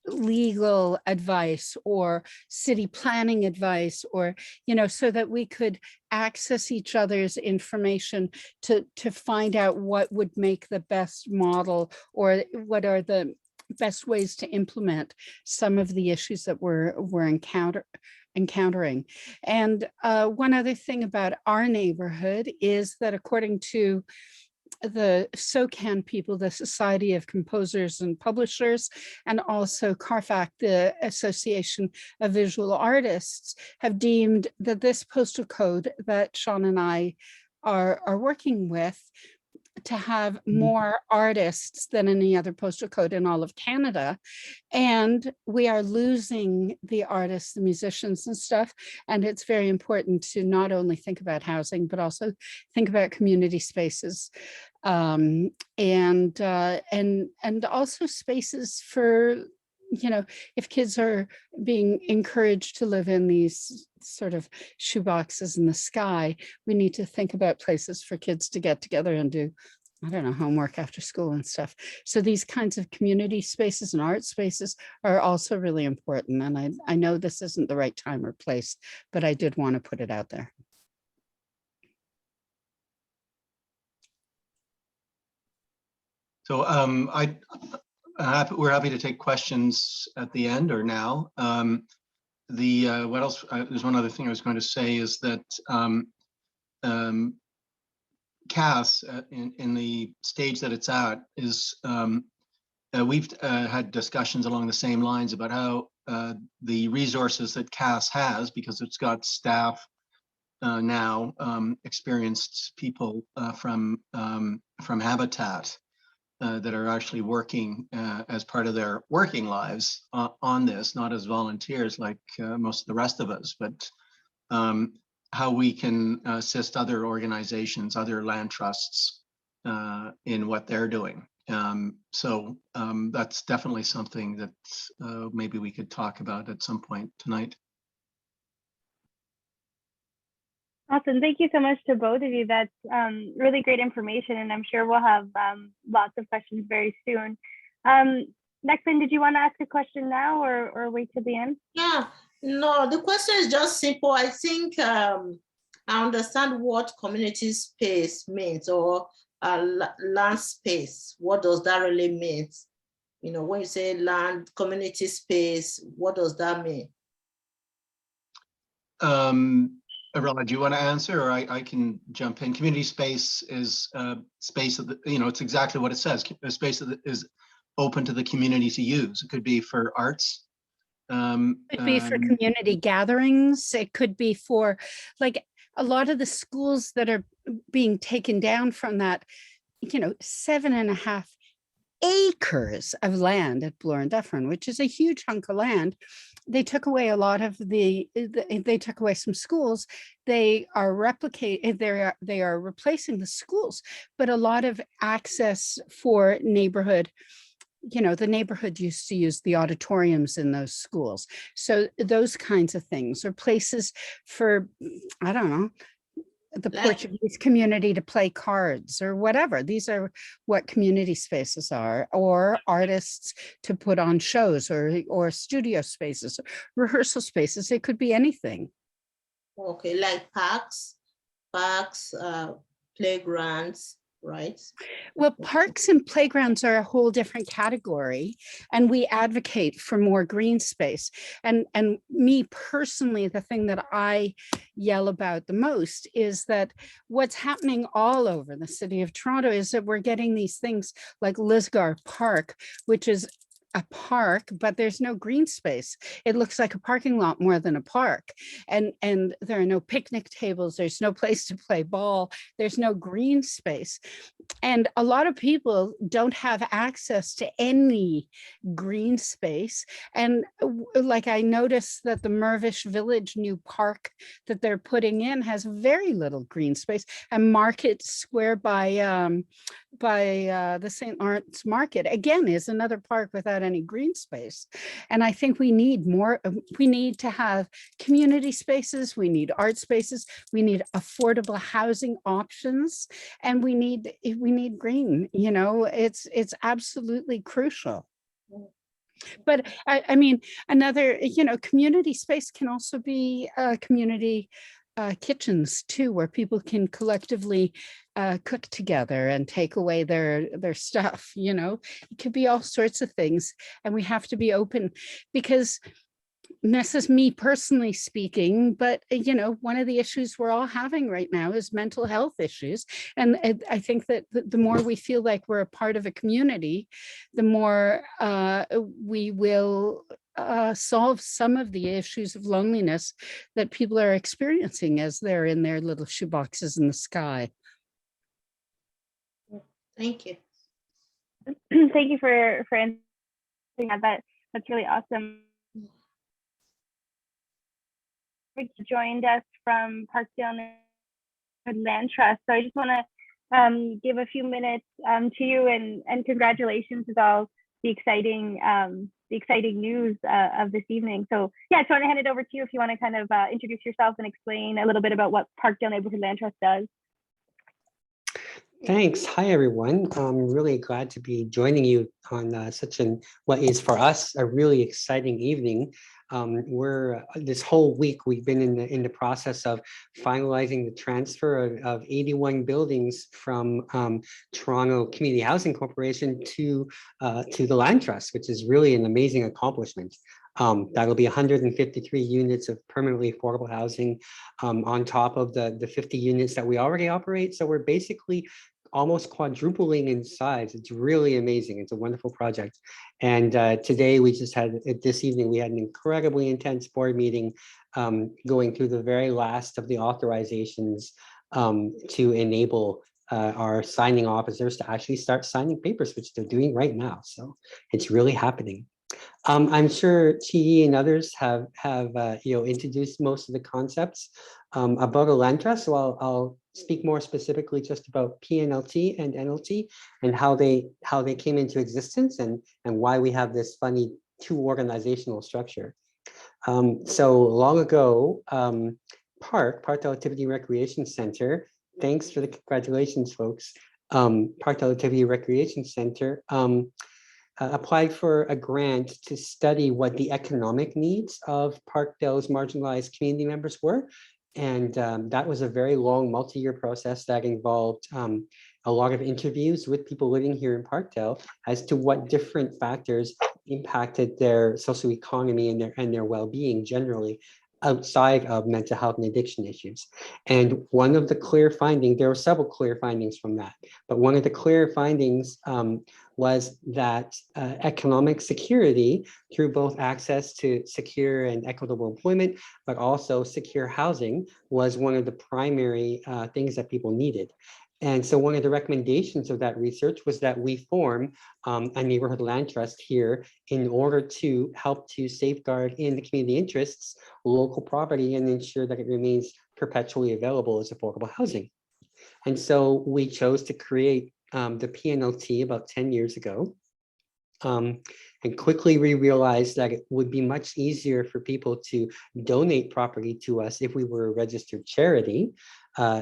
legal advice or city planning advice, or, you know, so that we could access each other's information to find out what would make the best model, or what are the best ways to implement some of the issues that we're encountering. And one other thing about our neighborhood is that according to the SOCAN people, the Society of Composers and Publishers, and also CARFAC, the Association of Visual Artists, have deemed that this postal code that Sean and I are working with to have more artists than any other postal code in all of Canada. And we are losing the artists, the musicians and stuff. And it's very important to not only think about housing, but also think about community spaces. And also spaces for, you know, if kids are being encouraged to live in these sort of shoeboxes in the sky, we need to think about places for kids to get together and do, I don't know, homework after school and stuff. So these kinds of community spaces and art spaces are also really important. And I know this isn't the right time or place, but I did want to put it out there. So we're happy to take questions at the end or now. what else? There's one other thing I was going to say is that CAS in the stage that it's at is we've had discussions along the same lines about how the resources that CAS has, because it's got staff now, experienced people from Habitat that are actually working as part of their working lives on this, not as volunteers like most of the rest of us, but how we can assist other organizations, other land trusts in what they're doing. So that's definitely something that maybe we could talk about at some point tonight. Awesome. Thank you so much to both of you. That's really great information, and I'm sure we'll have lots of questions very soon. Nextman, did you want to ask a question now or wait till the end? Yeah, no, the question is just simple. I think I understand what community space means, or land space. What does that really mean? You know, when you say land, community space, what does that mean? Arella, do you want to answer, or I can jump in? Community space is space of the, it's exactly what it says. A space that is open to the community to use. It could be for arts. It could be for community gatherings. It could be for, like, a lot of the schools that are being taken down from that, 7.5 acres of land at Bloor and Dufferin, which is a huge hunk of land. They took away a lot of they took away some schools. They are they are replacing the schools, but a lot of access for neighborhood. The neighborhood used to use the auditoriums in those schools. So those kinds of things, or places for, I don't know, the Portuguese community to play cards or whatever. These are what community spaces are, or artists to put on shows, or studio spaces, rehearsal spaces. It could be anything. Okay, like parks, playgrounds, right? Well, parks and playgrounds are a whole different category, and we advocate for more green space. And me personally, the thing that I yell about the most is that what's happening all over the city of Toronto is that we're getting these things like Lisgar Park, which is a park, but there's no green space. It looks like a parking lot more than a park. And there are no picnic tables. There's no place to play ball. There's no green space. And a lot of people don't have access to any green space. And like, I noticed that the Mirvish Village new park that they're putting in has very little green space. And Market Square by the St. Lawrence Market, again, is another park without any green space. And I think we need more. We need to have community spaces. We need art spaces. We need affordable housing options, and we need green. It's absolutely crucial. But I mean, another, community space can also be community kitchens too, where people can collectively cook together and take away their stuff. It could be all sorts of things, and we have to be open, because this is me personally speaking, but one of the issues we're all having right now is mental health issues. And I think that the more we feel like we're a part of a community, the more we will solve some of the issues of loneliness that people are experiencing as they're in their little shoeboxes in the sky. Thank you. Thank you for answering that. That's really awesome. Joined us from Parkdale Land Trust. So I just want to give a few minutes to you, and congratulations with all the exciting news of this evening. So yeah, so I want to hand it over to you if you want to kind of introduce yourself and explain a little bit about what Parkdale Neighborhood Land Trust does. Thanks. Hi, everyone. I'm really glad to be joining you on what is for us a really exciting evening. This whole week we've been in the process of finalizing the transfer of 81 buildings from Toronto Community Housing Corporation to the Land Trust, which is really an amazing accomplishment. That'll be 153 units of permanently affordable housing on top of the 50 units that we already operate. So we're basically almost quadrupling in size. It's really amazing. It's a wonderful project. And today we just had, this evening, we had an incredibly intense board meeting going through the very last of the authorizations to enable our signing officers to actually start signing papers, which they're doing right now. So it's really happening. I'm sure Chi and others have introduced most of the concepts about a land trust. So I'll speak more specifically just about PNLT and NLT and how they came into existence and why we have this funny two organizational structure. So long ago, Parkdale Activity Recreation Center. Thanks for the congratulations, folks. Parkdale Activity Recreation Center applied for a grant to study what the economic needs of Parkdale's marginalized community members were. And that was a very long multi-year process that involved a lot of interviews with people living here in Parkdale as to what different factors impacted their socioeconomy and their well-being generally outside of mental health and addiction issues. And one of the clear findings, there were several clear findings from that, but one of the clear findings was that economic security through both access to secure and equitable employment, but also secure housing was one of the primary things that people needed. And so one of the recommendations of that research was that we form a neighborhood land trust here in order to help to safeguard in the community interests, local property, and ensure that it remains perpetually available as affordable housing. And so we chose to create the PNLT about 10 years ago. And quickly we realized that it would be much easier for people to donate property to us if we were a registered charity.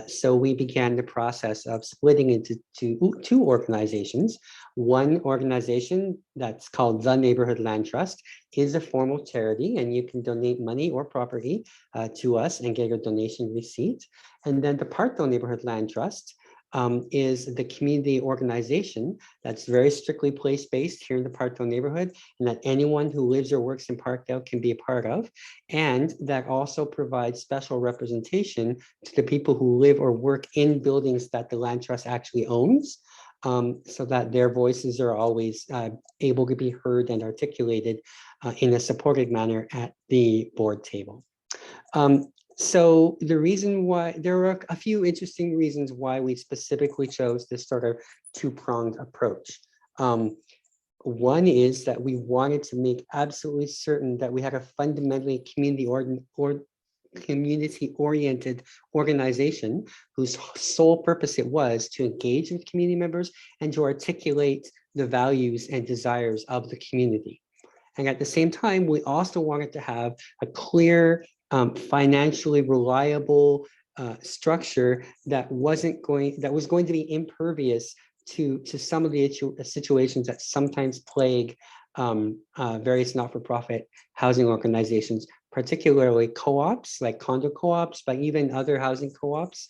So we began the process of splitting into two organizations. One organization that's called the Neighborhood Land Trust is a formal charity, and you can donate money or property to us and get a donation receipt. And then the Parkdale Neighborhood Land Trust is the community organization that's very strictly place-based here in the Parkdale neighborhood, and that anyone who lives or works in Parkdale can be a part of, and that also provides special representation to the people who live or work in buildings that the land trust actually owns, so that their voices are always able to be heard and articulated in a supported manner at the board table. So the reason why, there are a few interesting reasons why we specifically chose this sort of two-pronged approach. One is that we wanted to make absolutely certain that we had a fundamentally community-oriented organization whose sole purpose it was to engage with community members and to articulate the values and desires of the community. And at the same time, we also wanted to have a clear, financially reliable structure that was going to be impervious to some of the situations that sometimes plague various not-for-profit housing organizations, particularly co-ops like condo co-ops, but even other housing co-ops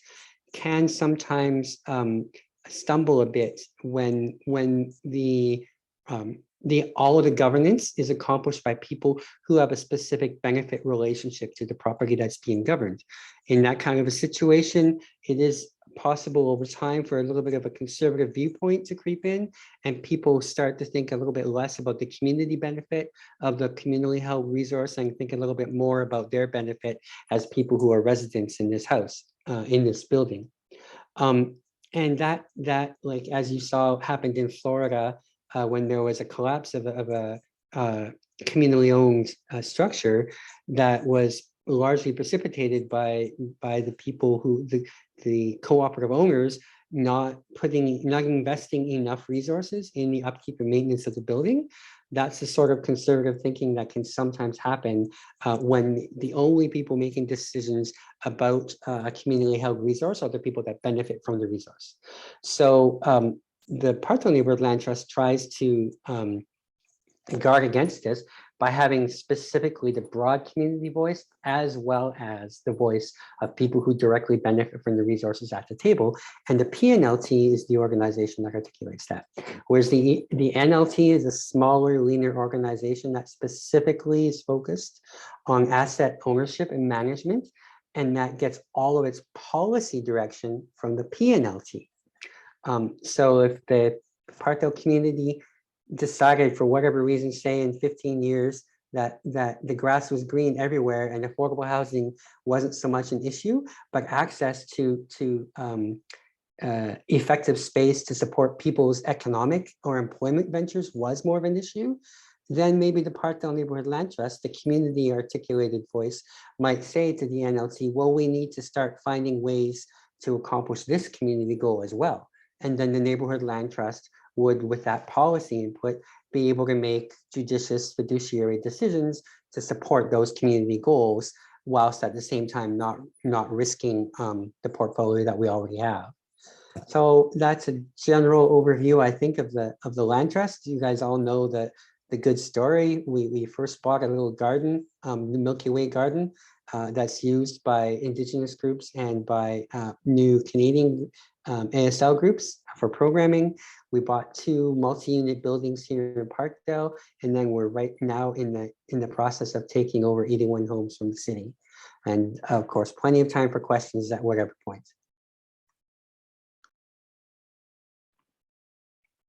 can sometimes stumble a bit when all of the governance is accomplished by people who have a specific benefit relationship to the property that's being governed. In that kind of a situation, it is possible over time for a little bit of a conservative viewpoint to creep in, and people start to think a little bit less about the community benefit of the communally held resource and think a little bit more about their benefit as people who are residents in this house, in this building. And that, like, as you saw, happened in Florida, when there was a collapse of a communally owned structure that was largely precipitated by the people who, the cooperative owners, not investing enough resources in the upkeep and maintenance of the building. That's the sort of conservative thinking that can sometimes happen when the only people making decisions about a communally held resource are the people that benefit from the resource. So the Parkdale Neighborhood Land Trust tries to guard against this by having specifically the broad community voice as well as the voice of people who directly benefit from the resources at the table. And the PNLT is the organization that articulates that. Whereas the NLT is a smaller, leaner organization that specifically is focused on asset ownership and management, and that gets all of its policy direction from the PNLT. So if the Parkdale community decided for whatever reason, say in 15 years, that the grass was green everywhere and affordable housing wasn't so much an issue, but access to effective space to support people's economic or employment ventures was more of an issue, then maybe the Parkdale Neighborhood Land Trust, the community articulated voice, might say to the NLT, well, we need to start finding ways to accomplish this community goal as well. And then the Neighborhood Land Trust would, with that policy input, be able to make judicious fiduciary decisions to support those community goals, whilst at the same time not risking the portfolio that we already have. So that's a general overview, I think, of the land trust. You guys all know the good story. We first bought a little garden, the Milky Way garden, that's used by Indigenous groups and by new Canadian ASL groups for programming. We bought 2 multi-unit buildings here in Parkdale, and then we're right now in the process of taking over 81 homes from the city. And of course, plenty of time for questions at whatever point.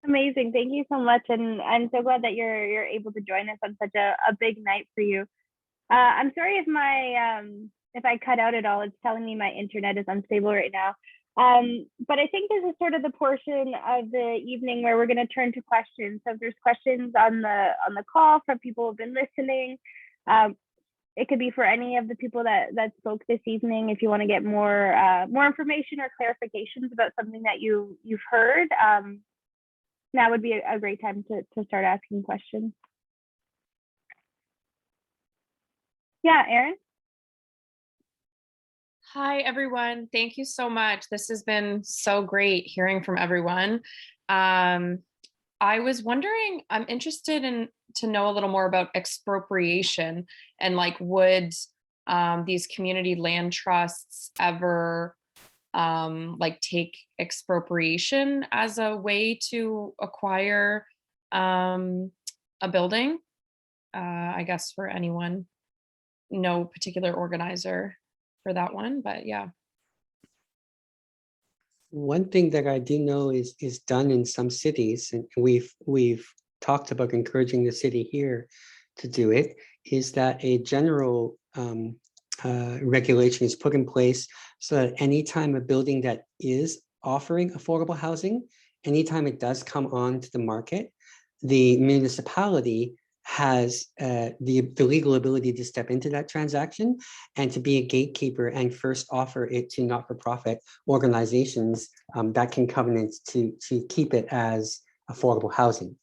Amazing. Thank you so much. And I'm so glad that you're able to join us on such a big night for you. I'm sorry if my if I cut out at all. It's telling me my internet is unstable right now. But I think this is sort of the portion of the evening where we're going to turn to questions. So if there's questions on the call from people who've been listening, it could be for any of the people that spoke this evening. If you want to get more information or clarifications about something that you've heard, now would be a great time to start asking questions. Yeah, Erin? Hi, everyone. Thank you so much. This has been so great hearing from everyone. I was wondering, I'm interested to know a little more about expropriation and like would these community land trusts ever like take expropriation as a way to acquire a building? I guess for anyone, no particular organizer for that one, but yeah. One thing that I do know is done in some cities, and we've talked about encouraging the city here to do it, is that a general regulation is put in place so that anytime a building that is offering affordable housing, anytime it does come onto the market, the municipality has the legal ability to step into that transaction and to be a gatekeeper and first offer it to not-for-profit organizations that can covenant to keep it as affordable housing.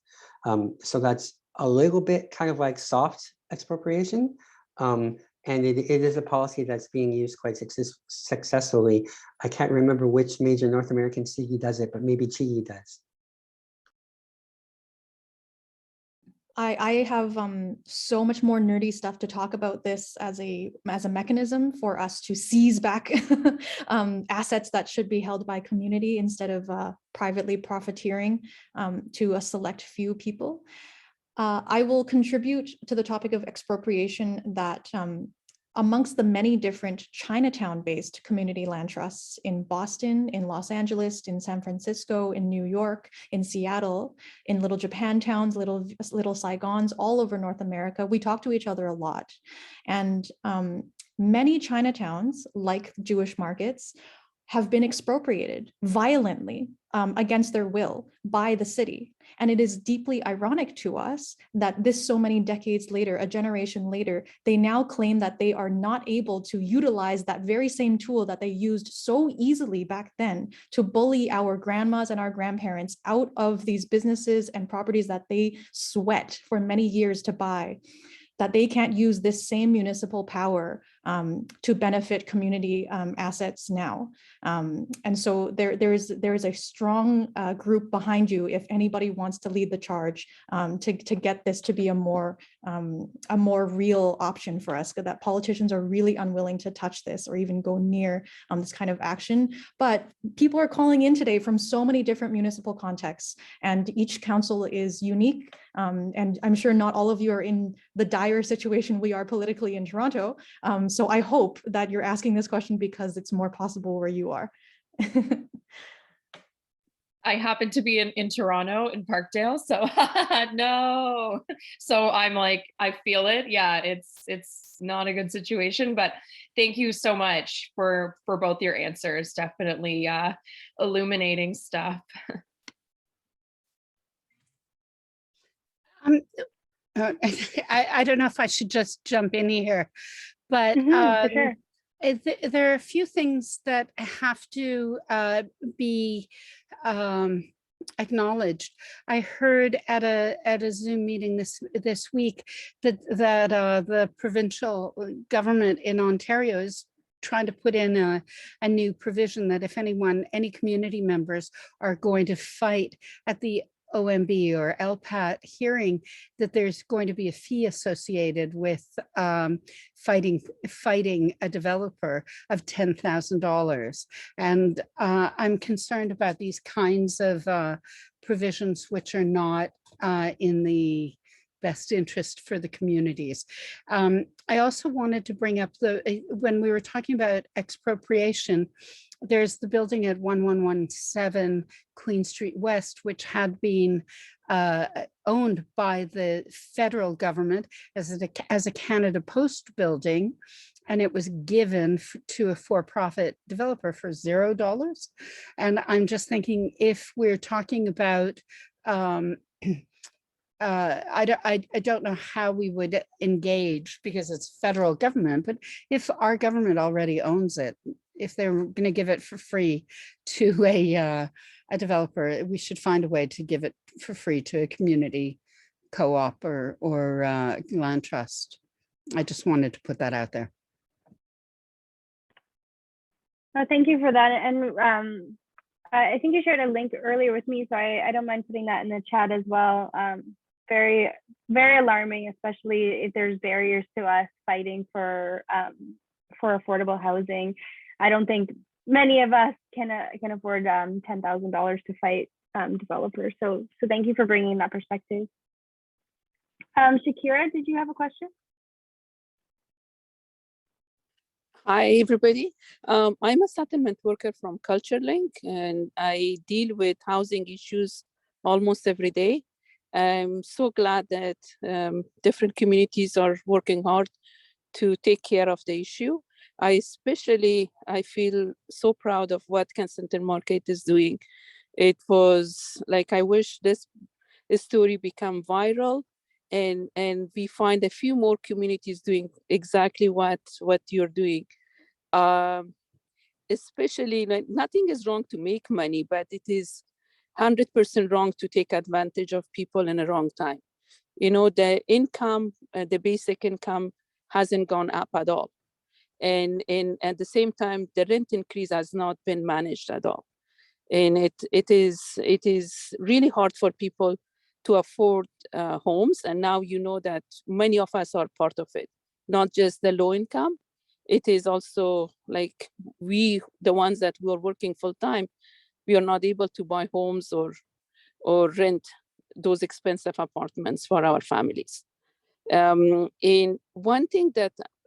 So that's a little bit kind of like soft expropriation. And it is a policy that's being used quite successfully. I can't remember which major North American city does it, but maybe Chile does. I have so much more nerdy stuff to talk about this as a mechanism for us to seize back assets that should be held by community instead of privately profiteering to a select few people. I will contribute to the topic of expropriation that amongst the many different Chinatown-based community land trusts in Boston, in Los Angeles, in San Francisco, in New York, in Seattle, in little Japan towns, little Saigons, all over North America, we talk to each other a lot. And many Chinatowns, like Jewish markets, have been expropriated violently against their will by the city. And it is deeply ironic to us that this so many decades later, a generation later, they now claim that they are not able to utilize that very same tool that they used so easily back then to bully our grandmas and our grandparents out of these businesses and properties that they sweat for many years to buy, that they can't use this same municipal power to benefit community assets now. And so there is a strong group behind you if anybody wants to lead the charge to get this to be a more real option for us, because that politicians are really unwilling to touch this or even go near this kind of action. But people are calling in today from so many different municipal contexts, and each council is unique. And I'm sure not all of you are in the dire situation we are politically in Toronto. So I hope that you're asking this question because it's more possible where you are. I happen to be in Toronto, in Parkdale, so no. So I'm like, I feel it. Yeah, it's not a good situation, but thank you so much for both your answers. Definitely illuminating stuff. I don't know if I should just jump in here, but For sure. there are a few things that have to be acknowledged. I heard at a Zoom meeting this week that the provincial government in Ontario is trying to put in a new provision that if any community members are going to fight at the OMB or LPAT hearing, that there's going to be a fee associated with fighting a developer of $10,000. And I'm concerned about these kinds of provisions which are not in the best interest for the communities. I also wanted to bring up when we were talking about expropriation, there's the building at 1117 Queen Street West, which had been owned by the federal government as a Canada Post building, and it was given to a for-profit developer for $0. And I'm just thinking, if we're talking about I don't know how we would engage because it's federal government, but if our government already owns it, if they're going to give it for free to a developer, we should find a way to give it for free to a community co-op or land trust. I just wanted to put that out there. Thank you for that. And I think you shared a link earlier with me, so I don't mind putting that in the chat as well. Very, very alarming, especially if there's barriers to us fighting for affordable housing. I don't think many of us can afford $10,000 to fight developers. So thank you for bringing that perspective. Shakira, did you have a question? Hi, everybody. I'm a settlement worker from CultureLink, and I deal with housing issues almost every day. I'm so glad that different communities are working hard to take care of the issue. I feel so proud of what Kensington Market is doing. It was like, I wish this story become viral and we find a few more communities doing exactly what you're doing. Especially, like, nothing is wrong to make money, but it is 100% wrong to take advantage of people in a wrong time. You know, the income, the basic income hasn't gone up at all. And at the same time, the rent increase has not been managed at all. And it is really hard for people to afford homes. And now you know that many of us are part of it, not just the low income. It is also like the ones that were working full time, we are not able to buy homes or rent those expensive apartments for our families. And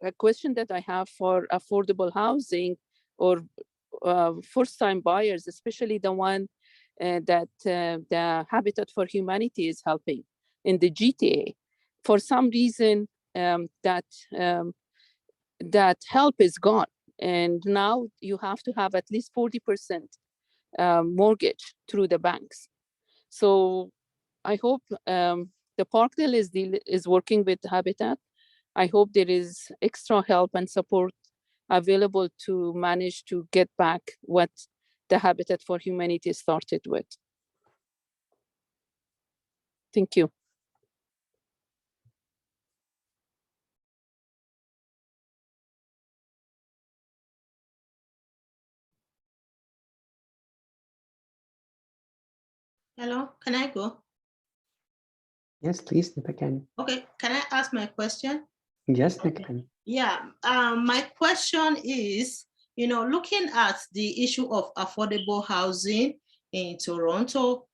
a question that I have for affordable housing or first-time buyers, especially the one that the Habitat for Humanity is helping in the GTA. For some reason, that help is gone. And now you have to have at least 40% mortgage through the banks. So I hope the Parkdale is working with Habitat. I hope there is extra help and support available to manage to get back what the Habitat for Humanity started with. Thank you. Hello, can I go? Yes, please, Nipakan. Okay, can I ask my question? Yes, Okay. Nipakan. Yeah, my question is, looking at the issue of affordable housing in Toronto,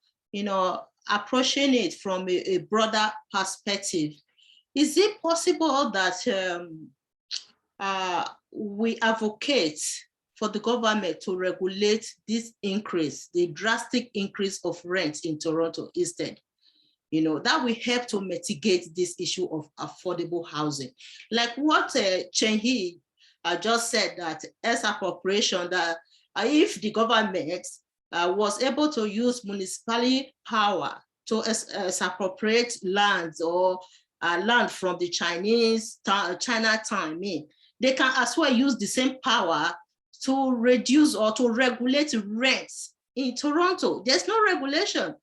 approaching it from a broader perspective, is it possible that we advocate for the government to regulate this increase, the drastic increase of rent in Toronto instead? That will help to mitigate this issue of affordable housing. Like what Chen He just said, that as appropriation, that if the government was able to use municipality power to appropriate lands or land from the Chinatown, they can as well use the same power to reduce or to regulate rents in Toronto. There's no regulation.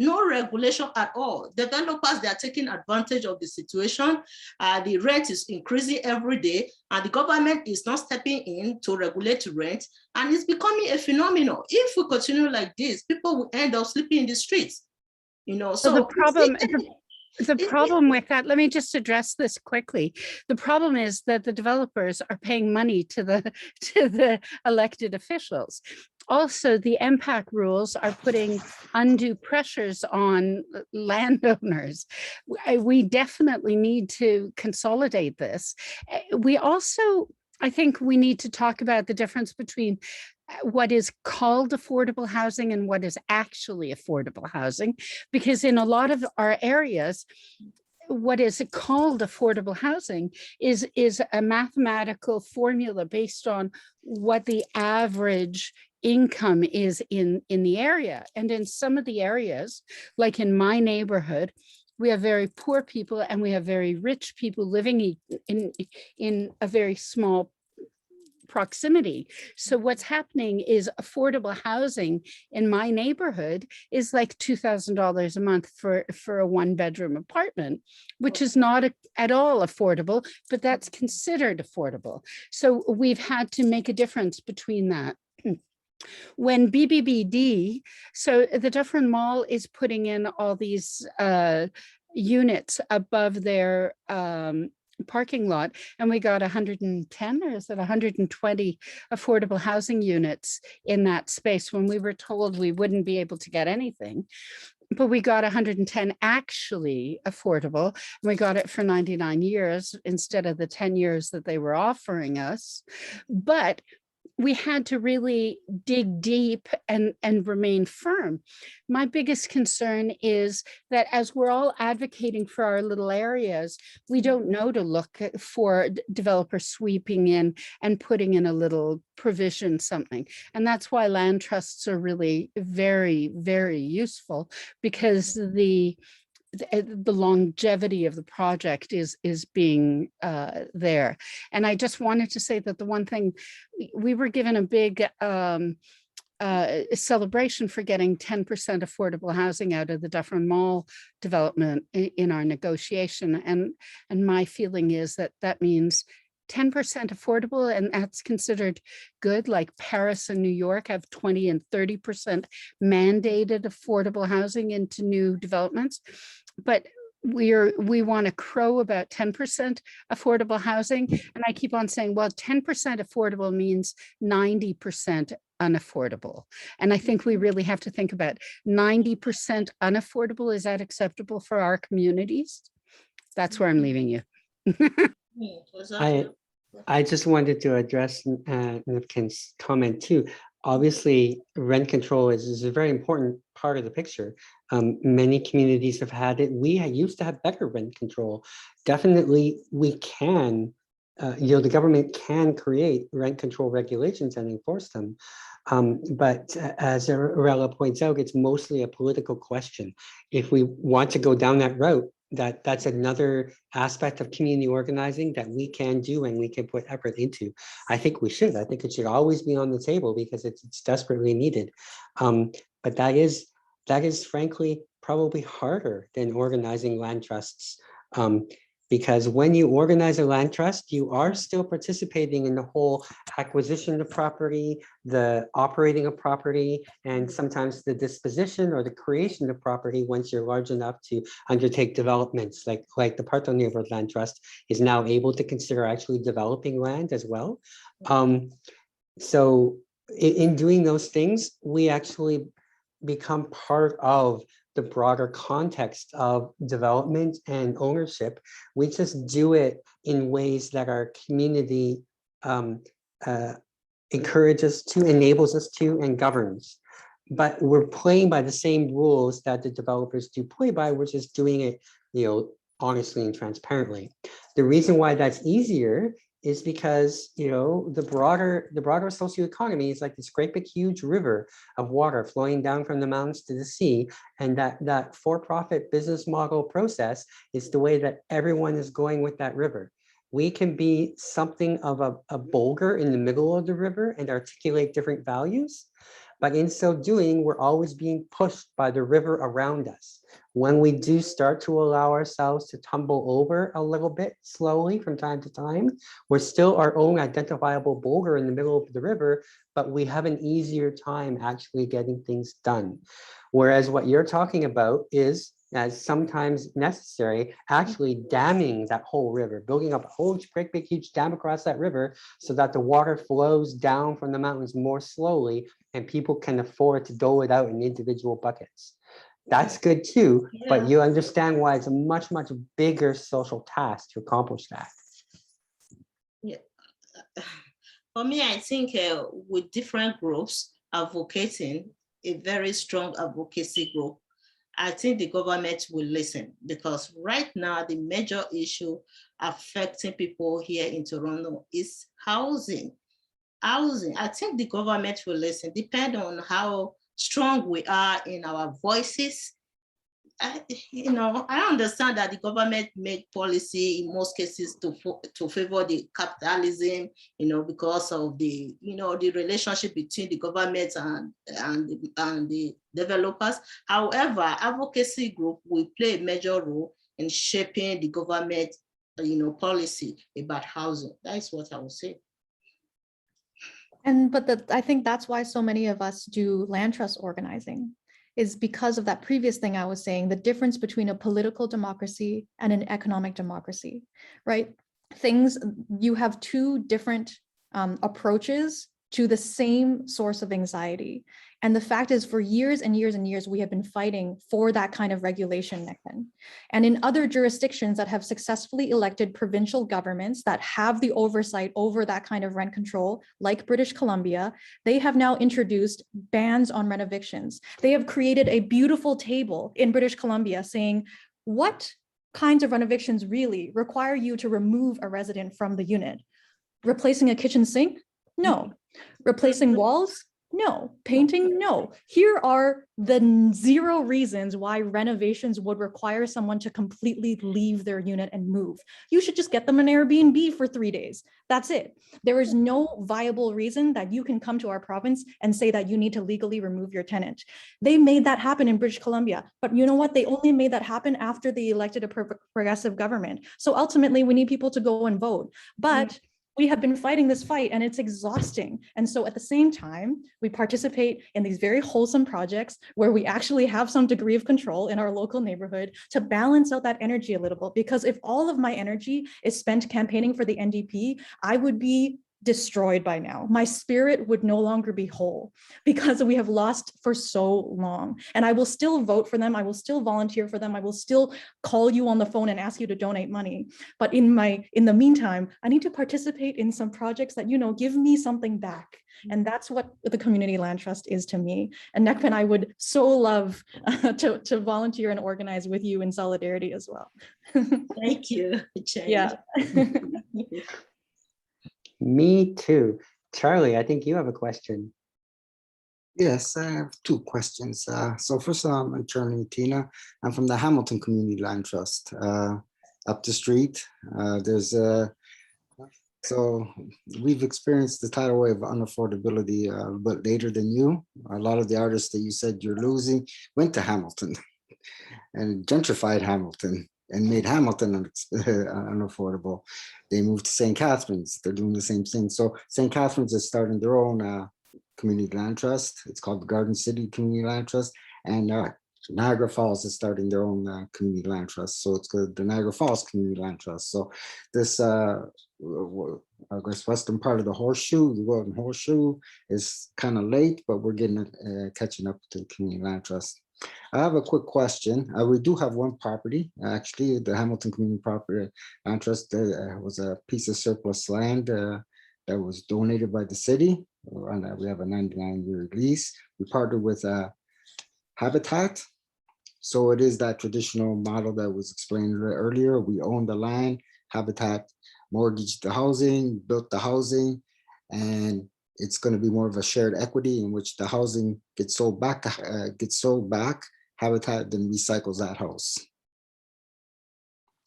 No regulation at all. Developers, they are taking advantage of the situation. The rent is increasing every day, and the government is not stepping in to regulate rent, and it's becoming a phenomenon. If we continue like this, people will end up sleeping in the streets. So the problem with that, let me just address this quickly. The problem is that the developers are paying money to the elected officials. Also, the MPAC rules are putting undue pressures on landowners. We definitely need to consolidate this. We also, I think we need to talk about the difference between what is called affordable housing and what is actually affordable housing, because in a lot of our areas, what is called affordable housing is a mathematical formula based on what the average income is in the area. And in some of the areas, like in my neighborhood, we have very poor people and we have very rich people living in a very small proximity. So what's happening is affordable housing in my neighborhood is like $2,000 a month for a 1-bedroom apartment, which is not at all affordable, but that's considered affordable. So we've had to make a difference between that. When BBBD, so the Dufferin Mall is putting in all these units above their parking lot, and we got 110 or is it 120 affordable housing units in that space when we were told we wouldn't be able to get anything. But we got 110 actually affordable, and we got it for 99 years instead of the 10 years that they were offering us. But we had to really dig deep and remain firm. My biggest concern is that as we're all advocating for our little areas, we don't know to look for developers sweeping in and putting in a little provision something. And that's why land trusts are really very, very useful, because the longevity of the project is being there. And I just wanted to say that the one thing, we were given a big celebration for getting 10% affordable housing out of the Dufferin Mall development in our negotiation. And my feeling is that means 10% affordable, and that's considered good. Like Paris and New York have 20 and 30% mandated affordable housing into new developments. But we want to crow about 10% affordable housing. And I keep on saying, well, 10% affordable means 90% unaffordable. And I think we really have to think about 90% unaffordable. Is that acceptable for our communities? That's where I'm leaving you. I just wanted to address Nipkin's comment too. Obviously, rent control is a very important part of the picture. Many communities have had it. We used to have better rent control. Definitely, we can, the government can create rent control regulations and enforce them. But as Arella points out, it's mostly a political question. If we want to go down that route, that's another aspect of community organizing that we can do and we can put effort into. I think we should. I think it should always be on the table because it's desperately needed. But that is frankly probably harder than organizing land trusts. Because when you organize a land trust, you are still participating in the whole acquisition of property, the operating of property, and sometimes the disposition or the creation of property once you're large enough to undertake developments like the Parkdale Neighborhood Land Trust is now able to consider actually developing land as well. So in doing those things, we actually become part of the broader context of development and ownership. We just do it in ways that our community encourages to, enables us to, and governs. But we're playing by the same rules that the developers do play by, which is doing it, honestly and transparently. The reason why that's easier is because the broader socioeconomy is like this great big huge river of water flowing down from the mountains to the sea, and that for-profit business model process is the way that everyone is going with that river. We can be something of a boulder in the middle of the river and articulate different values, but in so doing, we're always being pushed by the river around us. When we do start to allow ourselves to tumble over a little bit slowly from time to time, we're still our own identifiable boulder in the middle of the river, but we have an easier time actually getting things done. Whereas what you're talking about is, as sometimes necessary, actually damming that whole river, building up a whole great big huge dam across that river so that the water flows down from the mountains more slowly and people can afford to dole it out in individual buckets. That's good too, but you understand why it's a much, much bigger social task to accomplish that. Yeah. For me, I think with different groups advocating, a very strong advocacy group, I think the government will listen, because right now the major issue affecting people here in Toronto is housing. I think the government will listen, depending on how strong we are in our voices. I understand that the government make policy in most cases to favor the capitalism, because of the, the relationship between the government and the developers. However, advocacy group will play a major role in shaping the government, policy about housing. That's what I would say. I think that's why so many of us do land trust organizing, is because of that previous thing I was saying, the difference between a political democracy and an economic democracy, right? You have two different approaches to the same source of anxiety. And the fact is, for years and years and years, we have been fighting for that kind of regulation, Nickman. And in other jurisdictions that have successfully elected provincial governments that have the oversight over that kind of rent control, like British Columbia, they have now introduced bans on rent evictions. They have created a beautiful table in British Columbia saying, what kinds of rent evictions really require you to remove a resident from the unit? Replacing a kitchen sink? No. Replacing walls? No. Painting? No. Here are the 0 reasons why renovations would require someone to completely leave their unit and move. You should just get them an Airbnb for 3 days. That's it. There is no viable reason that you can come to our province and say that you need to legally remove your tenant. They made that happen in British Columbia, but you know what? They only made that happen after they elected a progressive government. So ultimately, we need people to go and vote. But we have been fighting this fight and it's exhausting. And so at the same time, we participate in these very wholesome projects where we actually have some degree of control in our local neighborhood to balance out that energy a little bit. Because if all of my energy is spent campaigning for the NDP, I would be destroyed by now. My spirit would no longer be whole because we have lost for so long. And I will still vote for them. I will still volunteer for them. I will still call you on the phone and ask you to donate money. But in the meantime, I need to participate in some projects that, give me something back. And that's what the Community Land Trust is to me. And Nekpen, I would so love to volunteer and organize with you in solidarity as well. Thank you, Jane. Yeah. Me too. Charlie, I think you have a question. Yes, I have 2 questions. So first of all, I'm Attorney Tina. I'm from the Hamilton Community Land Trust. Up the street, so we've experienced the tidal wave of unaffordability a bit later than you. A lot of the artists that you said you're losing went to Hamilton and gentrified Hamilton. and made Hamilton unaffordable. They moved to St. Catharines. They're doing the same thing. So St. Catharines is starting their own community land trust. It's called the Garden City Community Land Trust. And Niagara Falls is starting their own community land trust. So it's the Niagara Falls Community Land Trust. So this, I guess, western part of the horseshoe, the Golden Horseshoe, is kind of late, but we're getting catching up to the community land trust. I have a quick question. We do have one property, actually, the Hamilton Community Property Land Trust. Was a piece of surplus land that was donated by the city. We have a 99-year lease. We partnered with Habitat. So it is that traditional model that was explained earlier. We own the land, Habitat mortgaged the housing, built the housing, and it's going to be more of a shared equity in which the housing gets sold back, Habitat then recycles that house.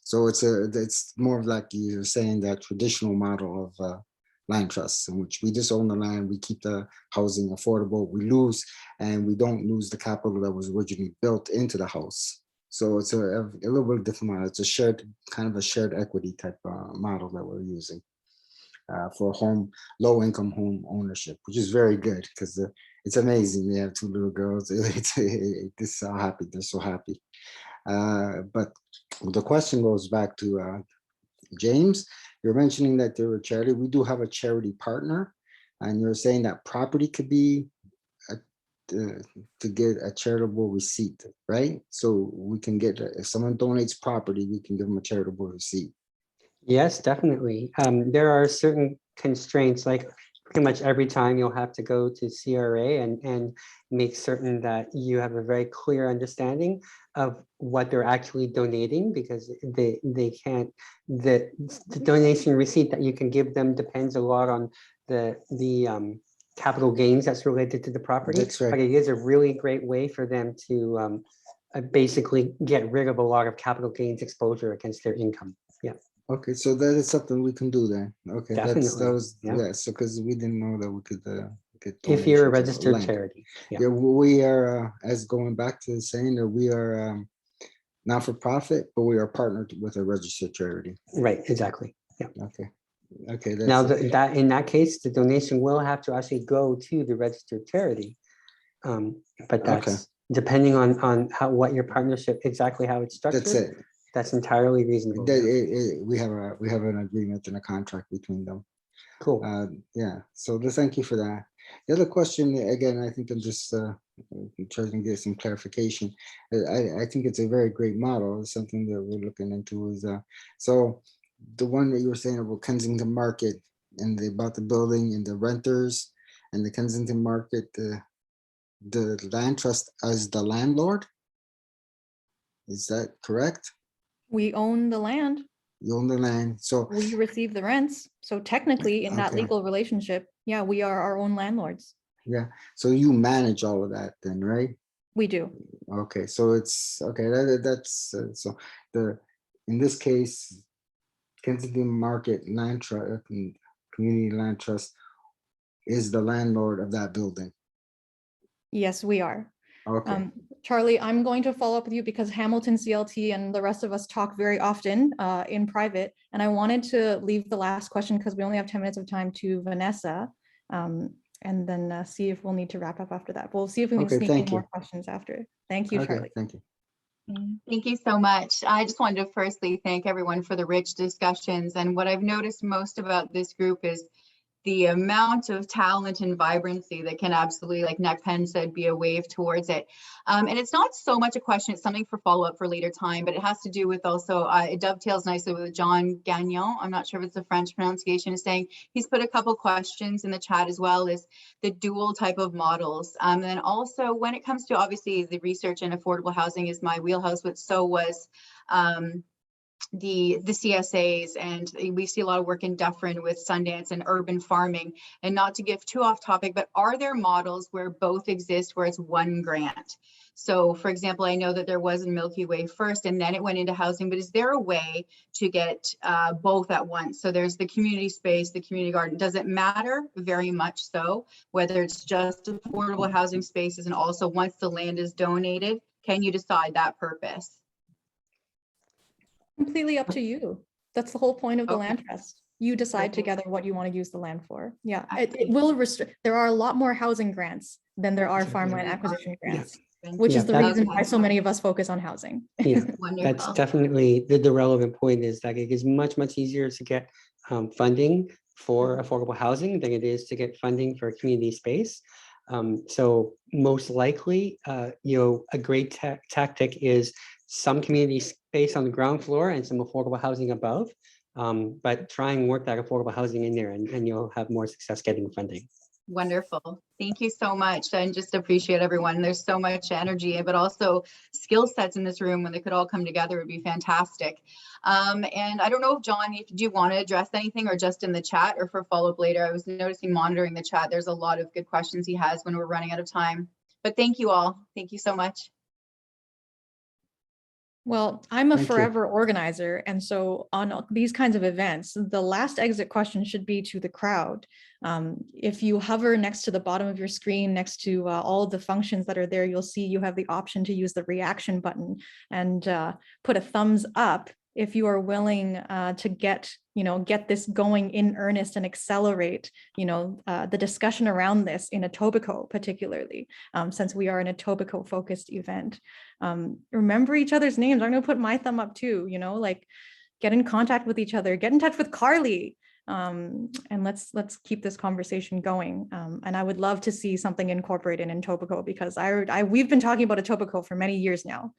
So it's more of like you're saying, that traditional model of land trusts, in which we just own the land, we keep the housing affordable, we lose, and we don't lose the capital that was originally built into the house. So it's a little bit different model. It's a shared, kind of a shared equity type model that we're using for low income home ownership, which is very good because it's amazing. We have two little girls. They're so happy. They're so happy. But the question goes back to James. You're mentioning that they're a charity. We do have a charity partner, and you're saying that property could be to get a charitable receipt, right? So we can get, if someone donates property, we can give them a charitable receipt. Yes, definitely. There are certain constraints, like pretty much every time you'll have to go to CRA and make certain that you have a very clear understanding of what they're actually donating, because they can't, the donation receipt that you can give them depends a lot on the capital gains that's related to the property. That's right. But it is a really great way for them to basically get rid of a lot of capital gains exposure against their income. Yeah. Okay, so that is something we can do then. Okay, that Definitely, was, yeah. yeah. So because we didn't know that we could get If you're a donations of registered land. charity. Yeah, we are, as going back to saying that we are not for profit, but we are partnered with a registered charity. Right, exactly. Yeah. Okay. Now that in that case, the donation will have to actually go to the registered charity. But that's depending on what your partnership, exactly how it's structured. That's it. That's entirely reasonable. We have an agreement and a contract between them. Cool. Yeah. So thank you for that. The other question, again, I think I'm just trying to get some clarification. I think it's a very great model. It's something that we're looking into. Is so the one that you were saying about Kensington Market and about the building and the renters and the Kensington Market, the land trust as the landlord. Is that correct? We own the land. You own the land, so We receive the rents. So technically, in that Okay. legal relationship, yeah, we are our own landlords. yeah. So you manage all of that, then, right? We do. Okay, so it's okay. That's so in this case, Kensington Market Land Trust, Community Land Trust, is the landlord of that building. Yes, we are. Okay. Charlie, I'm going to follow up with you because Hamilton CLT and the rest of us talk very often in private. And I wanted to leave the last question because we only have 10 minutes of time to Vanessa, and then see if we'll need to wrap up after that. We'll see if we can Okay, sneak in thank more you. questions after. Thank you, Okay, Charlie. thank you. Thank you so much. I just wanted to firstly thank everyone for the rich discussions. And what I've noticed most about this group is the amount of talent and vibrancy that can absolutely, like Nekpen said, be a wave towards it. And it's not so much a question, it's something for follow-up for later time, but it has to do with also, it dovetails nicely with John Gagnon. I'm not sure if it's the French pronunciation, is saying he's put a couple questions in the chat as well, is the dual type of models. And then also when it comes to, obviously the research in affordable housing is my wheelhouse, but so was the CSAs, and we see a lot of work in Dufferin with Sundance and urban farming. And not to give too off topic, but are there models where both exist where it's one grant? So for example, I know that there was a Milky Way first and then it went into housing, but is there a way to get both at once? So there's the community space, the community garden. Does it matter? Very much so, whether it's just affordable housing spaces, and also once the land is donated, can you decide that purpose? Completely up to you. That's the whole point of the Okay. land trust. You decide Perfect. together what you want to use the land for. Yeah, it will restrict. There are a lot more housing grants than there are farmland acquisition grants, which is the Yeah, reason Okay. why so many of us focus on housing. Yeah, that's Wonderful. definitely the relevant point, is that it is much easier to get funding for affordable housing than it is to get funding for community space. So most likely, a great tactic is some community space on the ground floor and some affordable housing above. But try and work that affordable housing in there, and you'll have more success getting funding. Wonderful. Thank you so much. And just appreciate everyone. There's so much energy, but also skill sets in this room. When they could all come together, would be fantastic. And I don't know if John, if you want to address anything or just in the chat or for follow-up later. I was noticing monitoring the chat. There's a lot of good questions he has when we're running out of time. But thank you all. Thank you so much. Well, I'm a Thank you. forever organizer. And so on these kinds of events, the last exit question should be to the crowd. If you hover next to the bottom of your screen, next to all of the functions that are there, you'll see you have the option to use the reaction button and put a thumbs up if you are willing to get this going in earnest and accelerate, the discussion around this in Etobicoke, particularly, since we are an Etobicoke focused event. Remember each other's names. I'm going to put my thumb up too, like get in contact with each other, get in touch with Carly, and let's keep this conversation going. And I would love to see something incorporated in Etobicoke, because we've been talking about Etobicoke for many years now.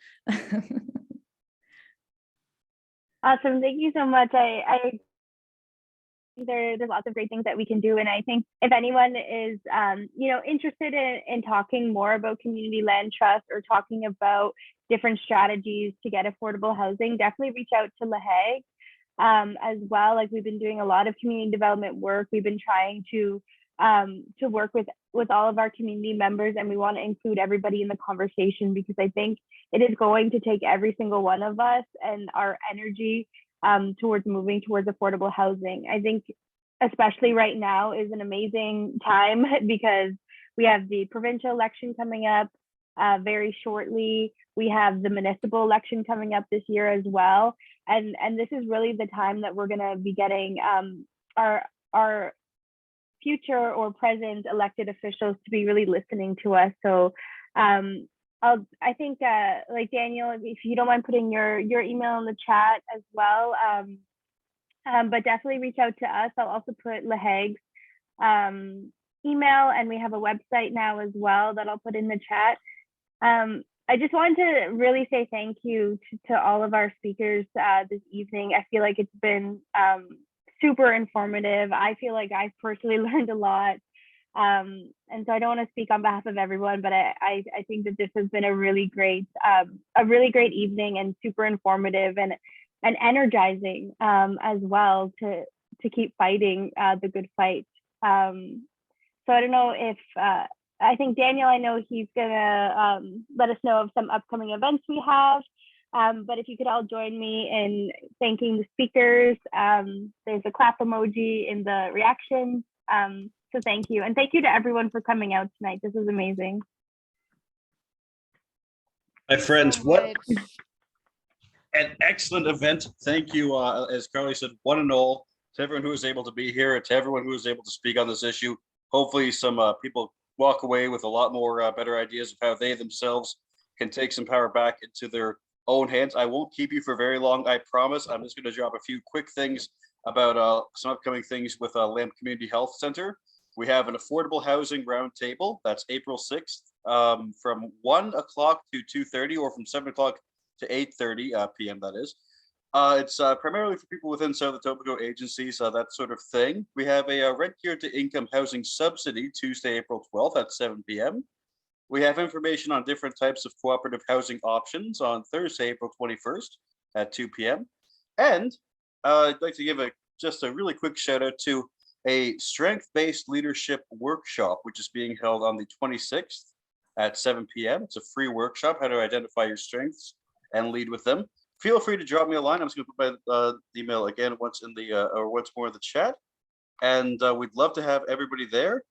Awesome. Thank you so much. I think there's lots of great things that we can do. And I think if anyone is, interested in talking more about community land trust or talking about different strategies to get affordable housing, definitely reach out to LaHague as well. Like, we've been doing a lot of community development work. We've been trying to work with all of our community members, and we want to include everybody in the conversation, because I think it is going to take every single one of us and our energy towards moving towards affordable housing. I think especially right now is an amazing time because we have the provincial election coming up very shortly. We have the municipal election coming up this year as well. And this is really the time that we're going to be getting our future or present elected officials to be really listening to us. So I think like Daniel, if you don't mind putting your email in the chat as well, but definitely reach out to us. I'll also put LaHague's email, and we have a website now as well that I'll put in the chat. I just wanted to really say thank you to all of our speakers this evening. I feel like it's been super informative. I feel like I've personally learned a lot. And so I don't want to speak on behalf of everyone, but I think that this has been a really great evening, and super informative and energizing as well to keep fighting the good fight. So I don't know if I think Daniel, I know he's gonna let us know of some upcoming events we have. But if you could all join me in thanking the speakers. There's a clap emoji in the reactions. So thank you. And thank you to everyone for coming out tonight. This is amazing. My friends, what an excellent event. Thank you, as Carly said, one and all, to everyone who was able to be here, to everyone who was able to speak on this issue. Hopefully some people walk away with a lot more better ideas of how they themselves can take some power back into their own hands. I won't keep you for very long, I promise. I'm just going to drop a few quick things about some upcoming things with Lamp Community Health Center. We have an affordable housing roundtable. That's April 6th from 1 o'clock to 2:30, or from 7 o'clock to 8:30 p.m. That is. It's primarily for people within South Etobicoke agencies, that sort of thing. We have a rent geared to income housing subsidy Tuesday, April 12th at 7 p.m. We have information on different types of cooperative housing options on Thursday, April 21st at 2 p.m. And I'd like to give just a really quick shout out to a strength-based leadership workshop, which is being held on the 26th at 7 p.m. It's a free workshop, how to identify your strengths and lead with them. Feel free to drop me a line. I'm just going to put my email again once more in the chat. And we'd love to have everybody there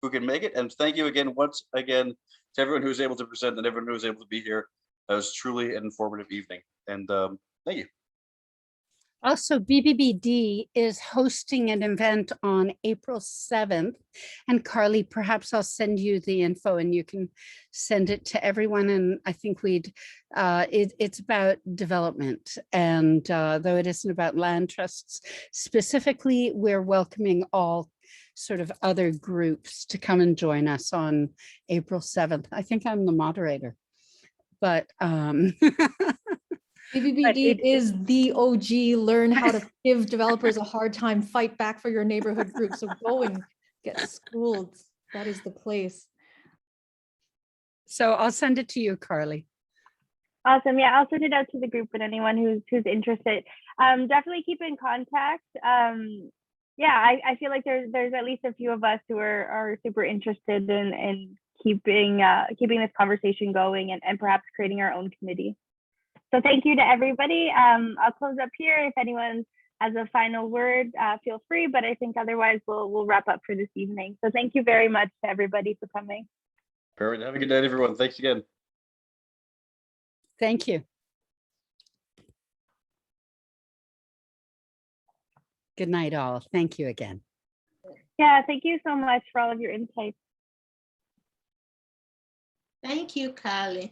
who can make it. And thank you again, once again, to everyone who was able to present and everyone who was able to be here. That was truly an informative evening. And thank you. Also, BBBD is hosting an event on April 7th. And Carly, perhaps I'll send you the info and you can send it to everyone. And I think it's about development. And though it isn't about land trusts specifically, we're welcoming all sort of other groups to come and join us on April 7th. I think I'm the moderator, but BBBD is the OG, learn how to give developers a hard time, fight back for your neighborhood group. So go and get schooled. That is the place. so I'll send it to you, Carly. Awesome. Yeah, I'll send it out to the group and anyone who's interested. Definitely keep in contact. Yeah, I feel like there's at least a few of us who are super interested in keeping this conversation going and perhaps creating our own committee. So thank you to everybody. I'll close up here. If anyone has a final word, feel free, but I think otherwise we'll wrap up for this evening. So thank you very much to everybody for coming. Perfect. Have a good night, everyone. Thanks again. Thank you. Good night, all. Thank you again. Yeah, thank you so much for all of your insights. Thank you, Carly.